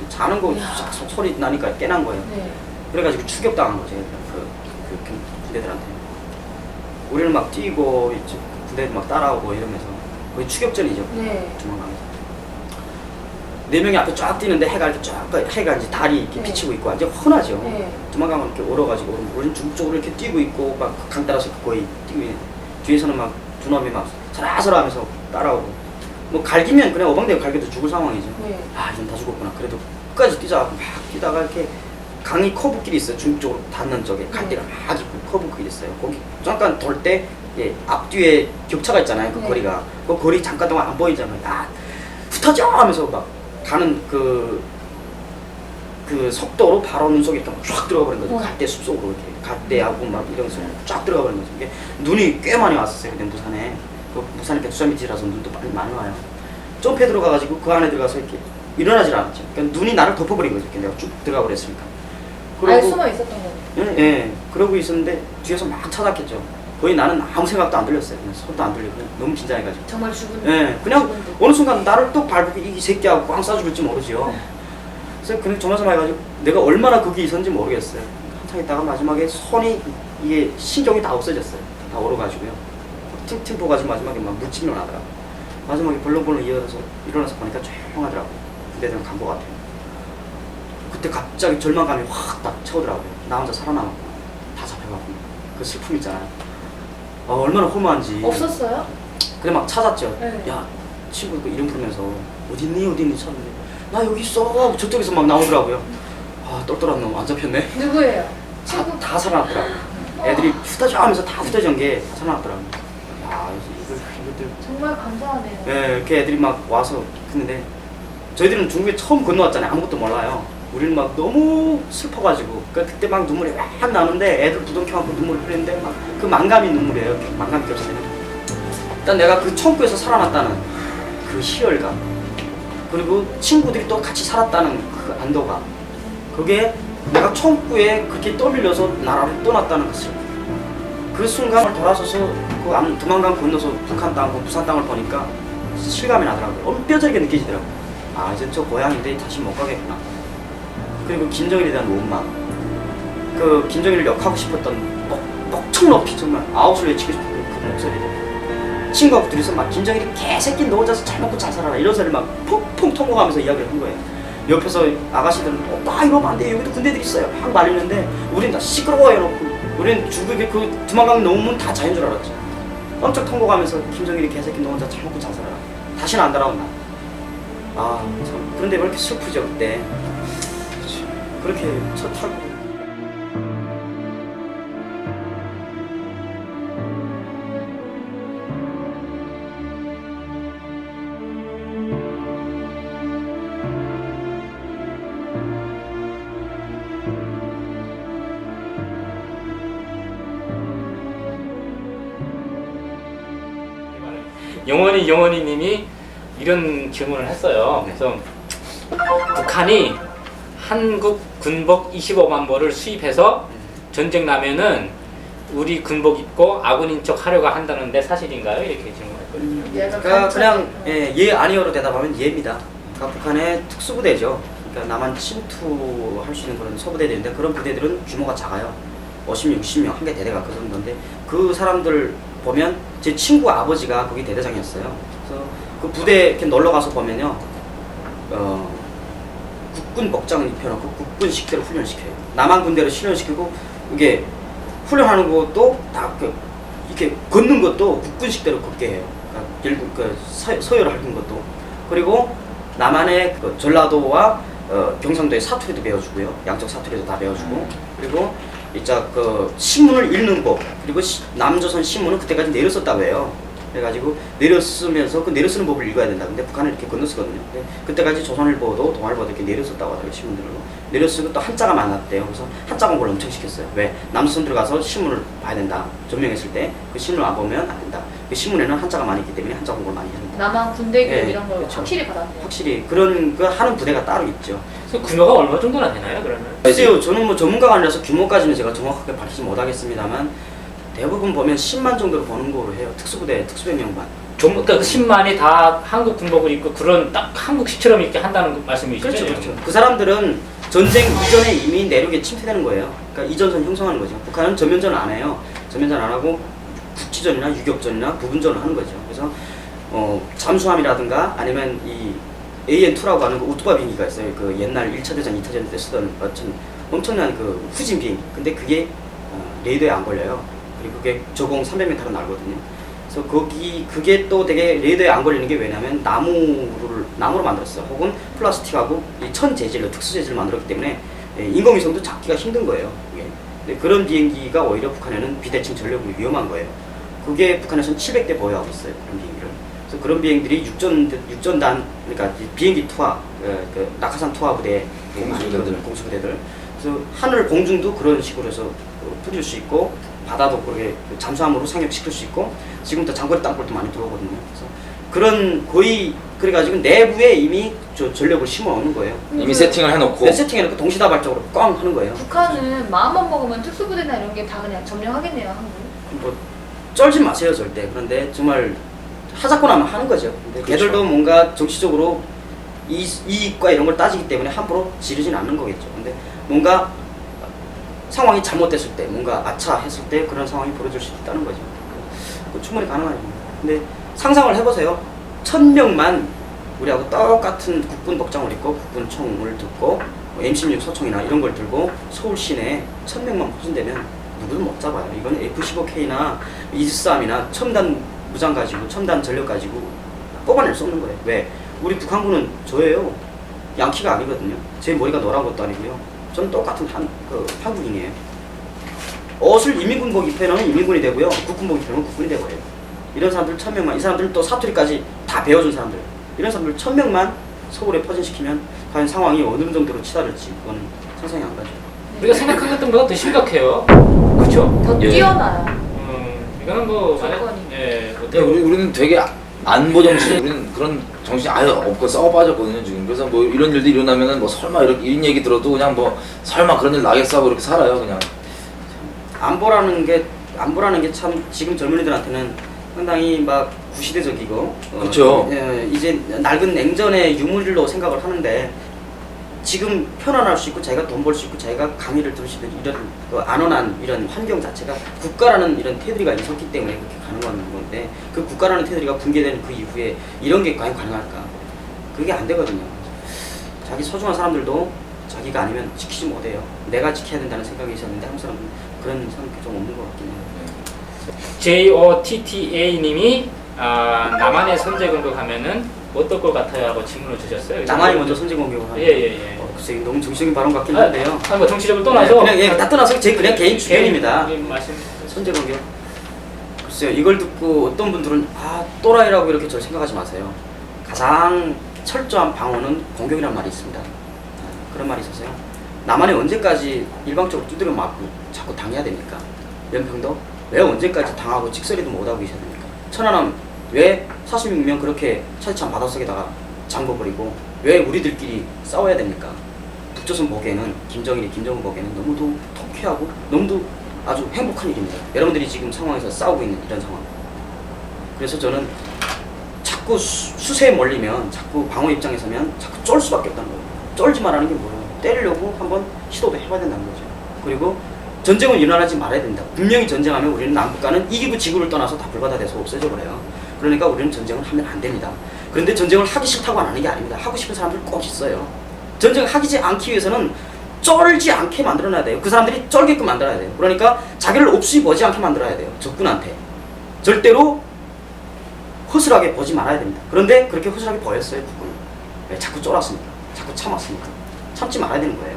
자는 거 싹 소리 나니까 깨난 거예요. 네. 그래가지고 추격당한 거죠. 군대들한테. 우리는 막 뛰고 군대들 막 따라오고 이러면서 거의 추격전이죠. 네. 두만강에서. 4명이 앞에 쫙 뛰는데 해가 이제 달이 이렇게 네. 비치고 있고 완전 훤하죠. 네. 두만강은 이렇게 얼어가지고 우리는 중국쪽으로 이렇게 뛰고 있고 막 강 따라서 거의 뛰고 있는 뒤에서는 막 두 놈이 막 살아서라면서 따라오고 뭐 갈기면 그냥 어방대고 갈겨도 죽을 상황이죠. 네. 아 이젠 다 죽었구나. 그래도 끝까지 뛰자고 막 뛰다가 이렇게 강이 커브길이 있어요. 중국쪽으로 닿는 쪽에 갈 데가 막 있고 커브길이 있어요. 거기 잠깐 돌 때 앞뒤에 격차가 있잖아요. 그 네. 거리가 그 거리 잠깐 동안 안 보이잖아요. 아 흩어져 하면서 막 가는 그 속도로 바로 눈 속에 이렇게 쫙 들어가 버린 거죠. 갈대 숲속으로 이렇게 갈대하고 막 이러면서 쫙 들어가 버린 거죠. 이게 눈이 꽤 많이 왔었어요. 그때 부산에 부산이 백두산 밑이라서 눈도 많이 와요. 점프해 들어가가지고 그 안에 들어가서 이렇게 일어나질 않았죠. 그러니까 눈이 나를 덮어버린 거죠. 내가 쭉 들어가 버렸으니까. 아예 숨어 있었던 거예요. 예. 그러고 있었는데 뒤에서 막 찾았겠죠. 거의 나는 아무 생각도 안 들렸어요. 그냥 소리도 안 들리고 너무 긴장해가지고. 정말 죽은. 예, 그냥 죽은 듯. 어느 순간 나를 또 밟고 이 새끼하고 꽝 싸죽을지 모르지요. 그래서 그냥 조마조마해가지고 내가 얼마나 거기 있었는지 모르겠어요. 한참 있다가 마지막에 손이 이게 신경이 다 없어졌어요. 다 얼어가지고요. 팅팅 부어가지고 마지막에 막 묻히기로 나더라고. 마지막에 벌렁벌렁 일어나서 보니까 조용하더라고. 그때는 간 것 같아요. 그때 갑자기 절망감이 확 딱 채우더라고요. 나 혼자 살아남았고 다 잡혀가고 그 슬픔 있잖아요. 얼마나 허무한지. 없었어요? 그래 막 찾았죠. 네. 야 친구 그 이름 부르면서 어딨니 찾는데 나 여기 있어. 저쪽에서 막 나오더라고요. 아 똘똘한 놈 안 잡혔네. 누구예요? 친구? 다 살아났더라고. 애들이 흩어져 하면서 다 흩어진 게 다 살아났더라고. 야 이것들. 정말 감사하네요. 예, 이렇게 애들이 막 와서 했는데 저희들은 중국에 처음 건너왔잖아요. 아무것도 몰라요. 우리는 막 너무 슬퍼가지고 그때 막 눈물이 확 나는데 애들 부둥켜 안고 눈물을 흘리는데 막 그 망감이 눈물이에요. 망감이 겹치는. 일단 내가 그 청구에서 살아났다는 그 희열감 그리고 친구들이 또 같이 살았다는 그 안도감 그게 내가 청구에 그렇게 떠밀려서 나라를 떠났다는 것을 그 순간을 돌아서서 그 두만강 건너서 북한 땅, 부산 땅을 보니까 실감이 나더라고요. 엄뼈저리게 느껴지더라고요. 아 이제 저 고향인데 다시 못 가겠구나. 그리고 김정일에 대한 원망 그 김정일을 역하고 싶었던 뻑청 높이 정말 아웃을 외치고 싶은 그 목소리를 친구하고 둘이서 막 김정일이 개새끼 너 혼자서 잘 먹고 잘 살아라 이런 소리를 막 퐁퐁 통곡하면서 이야기를 한 거예요. 옆에서 아가씨들은 오빠 이러면 안 돼 여기도 군대들 있어요 막 말리는데 우린 다 시끄러워 해놓고 우린 중국의 그 두만강 넘으면 다 자연 줄 알았죠. 엄청 통곡하면서 김정일이 개새끼 너 혼자 잘 먹고 잘 살아라 다시는 안 따라온다. 아 참 그런데 왜 이렇게 슬프죠 그때. 그렇게 첫 타고 영원히 님이 이런 질문을 했어요. 그래서 북한이 한국 군복 25만 벌을 수입해서 전쟁 나면은 우리 군복 입고 아군인 척 하려고 한다는데 사실인가요? 이렇게 질문했거든요. 얘가 그러니까 그냥 간첩. 예 아니요로 대답하면 예입니다. 그러니까 북한의 특수부대죠. 그러니까 남한 침투할 수 있는 그런 소부대들인데 그런 부대들은 규모가 작아요. 50, 60명 한 개 대대가 그 정도인데 그 사람들 보면 제 친구 아버지가 거기 대대장이었어요. 그래서 그 부대 이렇게 놀러 가서 보면요, 국군 복장을 입혀놓고 국군식대로 훈련시켜요. 남한 군대로 훈련시키고 이게 훈련하는 것도 다 이렇게 걷는 것도 국군식대로 걷게 해요. 그러니까 서열을 하는 것도. 그리고 남한의 그 전라도와 경상도의 사투리도 배워주고요. 양쪽 사투리도 다 배워주고. 그리고 이제 그 신문을 읽는 법, 그리고 남조선 신문은 그때까지 내려 썼다고 해요. 그래가지고 내려 쓰면서 그 내려 쓰는 법을 읽어야 된다. 근데 북한은 이렇게 건너 쓰거든요. 근데 그때까지 조선일보도 동아일보도 이렇게 내려 썼다고 하더라고요. 신문들로 내려 쓰고 또 한자가 많았대요. 그래서 한자 공부를 엄청 시켰어요. 왜? 남조선 들어가서 신문을 봐야 된다. 점령했을 때 그 신문을 안 보면 안 된다. 그 신문에는 한자가 많이 있기 때문에 한자 공부를 많이 해야 된다. 남한 군대 교육 네, 이런 걸 그렇죠. 확실히 받았네요. 확실히 그런 그 하는 부대가 따로 있죠. 그래서 규모가 얼마 정도나 되나요, 그러면? 글쎄요, 저는 뭐 전문가가 아니라서 규모까지는 제가 정확하게 밝히지 못하겠습니다만 대부분 보면 10만 정도로 보는 거로 해요. 특수부대, 특수배명반. 그러니까 그 10만이 다 한국 군복을 입고 그런 딱 한국식처럼 이렇게 한다는 말씀이시죠? 그렇죠, 그렇죠. 그 사람들은 전쟁 이전에 이미 내륙에 침투되는 거예요. 그러니까 이전선 형성하는 거죠. 북한은 전면전을 안 해요. 전면전 안 하고 국지전이나 유격전이나 부분전을 하는 거죠. 그래서 잠수함이라든가 아니면 이 AN2라고 하는 그 오토바 비행기가 있어요. 그 옛날 1차 대전, 2차 대전 때 쓰던 엄청난 그 후진 비행기. 근데 그게 레이더에 안 걸려요. 그리고 그게 저공 300m로 날거든요. 그래서 그게 또 되게 레이더에 안 걸리는 게 왜냐면 나무로 만들었어요. 혹은 플라스틱하고 이 천 재질로 특수 재질을 만들었기 때문에 인공위성도 잡기가 힘든 거예요. 근데 그런 비행기가 오히려 북한에는 비대칭 전력으로 위험한 거예요. 그게 북한에서는 700대 보유하고 있어요. 그런 비행기를. 그래서 그런 비행들이 육전단, 그러니까 비행기 투하, 그 낙하산 투하 부대 공수부대들. 그래서 하늘 공중도 그런 식으로 해서 뿌릴 수 있고 바다도 그렇게 잠수함으로 상륙시킬 수 있고 지금부터 장거리 땅굴도 많이 들어오거든요. 그래서 그런 거의 그래가지고 내부에 이미 전력을 심어놓는 거예요. 이미 세팅을 해놓고 세팅해놓고 동시다발적으로 꽝 하는 거예요. 북한은 마음만 먹으면 특수부대나 이런 게 다 그냥 점령하겠네요, 한국. 뭐 쩔지 마세요 절대. 그런데 정말 하자고 나면 하는 거죠. 근데 그렇죠. 걔들도 뭔가 정치적으로 이익과 이런 걸 따지기 때문에 함부로 지르진 않는 거겠죠. 근데 뭔가 상황이 잘못됐을 때, 뭔가 아차 했을 때 그런 상황이 벌어질 수 있다는 거죠. 충분히 가능하죠. 근데 상상을 해보세요. 1000명만 우리하고 똑같은 국군 복장을 입고 국군 총을 듣고 M16 소총이나 이런 걸 들고 서울 시내에 1000명만 포진되면 누구도 못 잡아요. 이건 F-15K나 이지스함이나 첨단 무장 가지고 첨단 전력 가지고 뽑아낼 수 없는 거예요. 왜? 우리 북한군은 저예요. 양키가 아니거든요. 제 머리가 노란 것도 아니고요. 저는 똑같은 한국인이에요. 옷을 이민군복 입혀놓으면 이민군이 되고요. 국군복 입혀놓으면 국군이 되고요. 이런 사람들 1000명만, 이 사람들은 또 사투리까지 다 배워준 사람들. 이런 사람들 1000명만 서울에 포진시키면 과연 상황이 어느 정도로 치달을지 그거는 상상이 안 가죠. 우리가 생각한 것보다 더 심각해요. 그렇죠? 더 예. 뛰어나요. 이거는 뭐 조건이. 어떻게 우리는 되게 안보 정신, 우리는 그런 정신이 아예 없고 썩어 빠졌거든요 지금. 그래서 뭐 이런 일도 일어나면은 뭐 설마 이런 얘기 들어도 그냥 뭐 설마 그런 일 나겠어 하고 이렇게 살아요 그냥. 안보라는 게 참 지금 젊은이들한테는 상당히 막 구시대적이고 그쵸. 이제 낡은 냉전의 유물로 생각을 하는데 지금 편안할 수 있고 자기가 돈 벌 수 있고 자기가 강의를 들을 수 있는 이런 안온한 이런 환경 자체가 국가라는 이런 테두리가 있었기 때문에 그렇게 가능한 건데 그 국가라는 테두리가 붕괴된 그 이후에 이런 게 과연 가능할까? 그게 안 되거든요. 자기 소중한 사람들도 자기가 아니면 지키지 못해요. 내가 지켜야 된다는 생각이 있었는데 한국 사람은 그런 생각이 좀 없는 것 같긴 해요. JOTTA님이 남한의 선제 공격하면은 어떨 것 같아요? 하고 질문을 주셨어요. 남한이 먼저 선제 공격을 하는 예. 글쎄 너무 정치적인 발언 같긴 한데요. 뭐 정치적으로 떠나서 그냥 다 떠나서 제 그냥 개인 주견입니다. 말씀. 선제 공격. 글쎄요 이걸 듣고 어떤 분들은 또라이라고 이렇게 저 생각하지 마세요. 가장 철저한 방어는 공격이라는 말이 있습니다. 그런 말이 있어서요. 남한이 언제까지 일방적으로 두드려 맞고 자꾸 당해야 됩니까? 연평도 왜 언제까지 당하고 직설이도 못하고 계셔야 됩니까? 천안함 왜 46명 그렇게 차디찬 바닷속에다가 잠궈버리고 왜 우리들끼리 싸워야 됩니까? 북조선 보기에는 김정은 보기에는 너무도 통쾌하고 너무도 아주 행복한 일입니다. 여러분들이 지금 상황에서 싸우고 있는 이런 상황. 그래서 저는 자꾸 수세에 몰리면 자꾸 방어 입장에 서면 자꾸 쫄 수밖에 없다는 거예요. 쫄지 말라는 게 뭐예요? 때리려고 한번 시도도 해봐야 된다는 거죠. 그리고 전쟁은 일어나지 말아야 된다. 분명히 전쟁하면 우리는 남북과는 이기고 지구를 떠나서 다 불바다 돼서 없어져 버려요. 그러니까 우리는 전쟁을 하면 안 됩니다. 그런데 전쟁을 하기 싫다고 안 하는 게 아닙니다. 하고 싶은 사람들 꼭 있어요. 전쟁을 하지 않기 위해서는 쫄지 않게 만들어놔야 돼요. 그 사람들이 쫄게끔 만들어야 돼요. 그러니까 자기를 옵수이 보지 않게 만들어야 돼요. 적군한테. 절대로 허술하게 보지 말아야 됩니다. 그런데 그렇게 허술하게 보였어요, 북군은. 왜 자꾸 쫄았으니까. 자꾸 참았으니까. 참지 말아야 되는 거예요.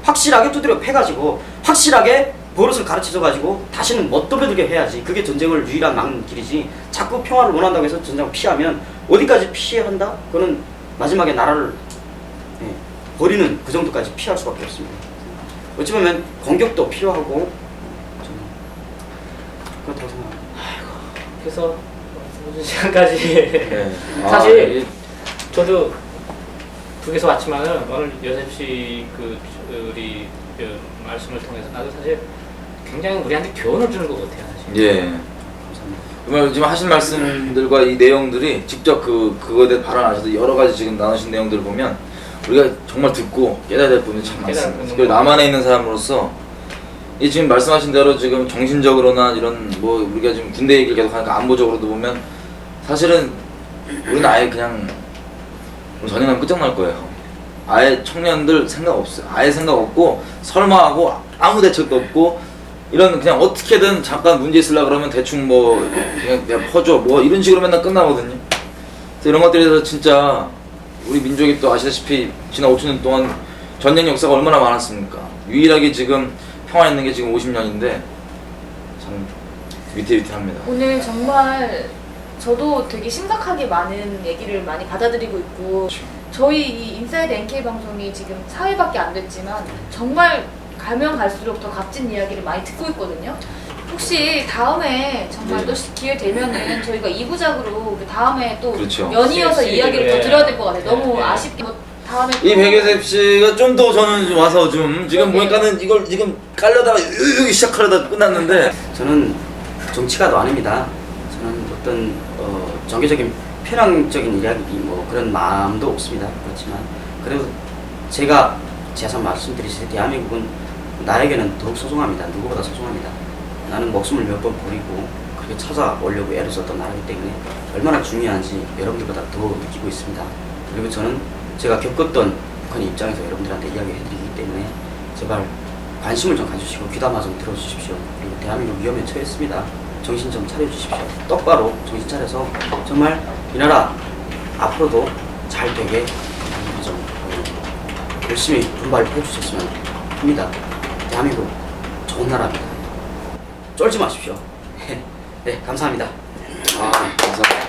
확실하게 두드려 패가지고 확실하게 버릇을 가르쳐줘가지고 다시는 못 떠들게 해야지. 그게 전쟁을 유일한 막는 길이지. 자꾸 평화를 원한다고 해서 전쟁을 피하면 어디까지 피해야 한다? 그거는 마지막에 나라를 버리는 그 정도까지 피할 수밖에 없습니다. 어찌 보면 공격도 필요하고 저는 그렇다고 생각합니다. 그래서 늦은 시간까지 네. 사실 저도 북에서 왔지만은 오늘 여셉 씨 우리 말씀을 통해서 나도 사실 굉장히 우리한테 교훈을 주는 것 같아요. 사실. 예. 감사합니다. 정말 지금 하신 말씀들과 이 내용들이 직접 그거에 대해 발언하셔서 여러 가지 지금 나누신 내용들을 보면 우리가 정말 듣고 깨달아야 될 부분이 참 많습니다. 그리고 남한에 있는 사람으로서 이 지금 말씀하신 대로 지금 정신적으로나 이런 뭐 우리가 지금 군대 얘기를 계속 하니까 안보적으로도 보면 사실은 우리는 아예 그냥 전쟁하면 끝장날 거예요. 아예 청년들 생각 없어요. 아예 생각 없고 설마하고 아무 대책도 없고 이런 그냥 어떻게든 잠깐 문제 있으려고 그러면 대충 뭐 그냥 퍼줘 뭐 이런 식으로 맨날 끝나거든요. 그래서 이런 것들에 대해서 진짜 우리 민족이 또 아시다시피 지난 5천 년 동안 전쟁 역사가 얼마나 많았습니까? 유일하게 지금 평화 있는 게 지금 50년인데 참 위태위태합니다. 오늘 정말 저도 되게 심각하게 많은 얘기를 많이 받아들이고 있고 저희 이 인사이드 NK 방송이 지금 4회밖에 안 됐지만 정말 가면 갈수록 더 값진 이야기를 많이 듣고 있거든요. 혹시 다음에 정말 또 기회 되면은 저희가 2부작으로 다음에 또 그렇죠. 연이어서 이야기를 더 네. 드려야 될 것 같아요. 너무 네. 아쉽게 뭐 다음에 이 또 백예셉 씨가 좀 더 저는 와서 좀 지금 보니까는 이걸 지금 깔려다가 여기 시작하려다 끝났는데 저는 정치가도 아닙니다. 저는 어떤 종교적인 편향적인 이야기 뭐 그런 마음도 없습니다. 그렇지만 그래도 제가 재산 말씀드리실 때 대한민국은 나에게는 더욱 소중합니다. 누구보다 소중합니다. 나는 목숨을 몇 번 버리고 그렇게 찾아오려고 애를 썼던 나라이기 때문에 얼마나 중요한지 여러분들보다 더 느끼고 있습니다. 그리고 저는 제가 겪었던 북한의 입장에서 여러분들한테 이야기해드리기 때문에 제발 관심을 좀 가주시고 귀담아 좀 들어주십시오. 그리고 대한민국 위험에 처했습니다. 정신 좀 차려주십시오. 똑바로 정신 차려서 정말 이 나라 앞으로도 잘 되게 좀 열심히 분발해 주셨으면 합니다. 대한민국 좋은 나라입니다. 쫄지 마십시오. 네, 감사합니다. 감사합니다.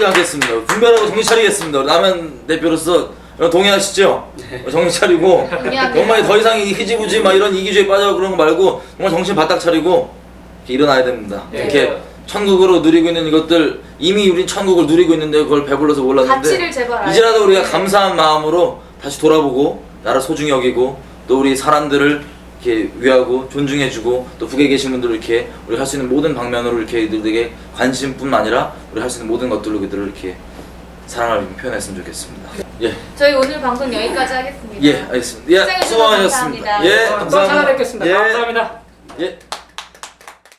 하겠습니다. 분별하고 정신 차리겠습니다. 라면 대표로서 동의하시죠? 정신 차리고 동의합니다. 정말 더 이상 이 흐지부지 막 이런 이기주의 빠져 그런 거 말고 정말 정신 바짝 차리고 이렇게 일어나야 됩니다. 네. 이렇게 천국으로 누리고 있는 이것들 이미 우리 천국을 누리고 있는데 그걸 배불러서 몰랐는데 가치를 제발 알아야 이제라도 우리가 돼요. 감사한 마음으로 다시 돌아보고 나를 소중히 여기고 또 우리 사람들을 이렇게 위하고 존중해주고 또 북에 계신 분들 이렇게 우리 할 수 있는 모든 방면으로 이렇게 이들에게 관심뿐만 아니라 우리 할 수 있는 모든 것들로 그들을 이렇게 사랑을 표현했으면 좋겠습니다. 예, 저희 오늘 방송 여기까지 하겠습니다. 예, 알겠습니다. 예, 시청해주셔서 수고하셨습니다. 감사합니다. 예, 또 감사합니다. 찾아뵙겠습니다. 예, 감사합니다. 예.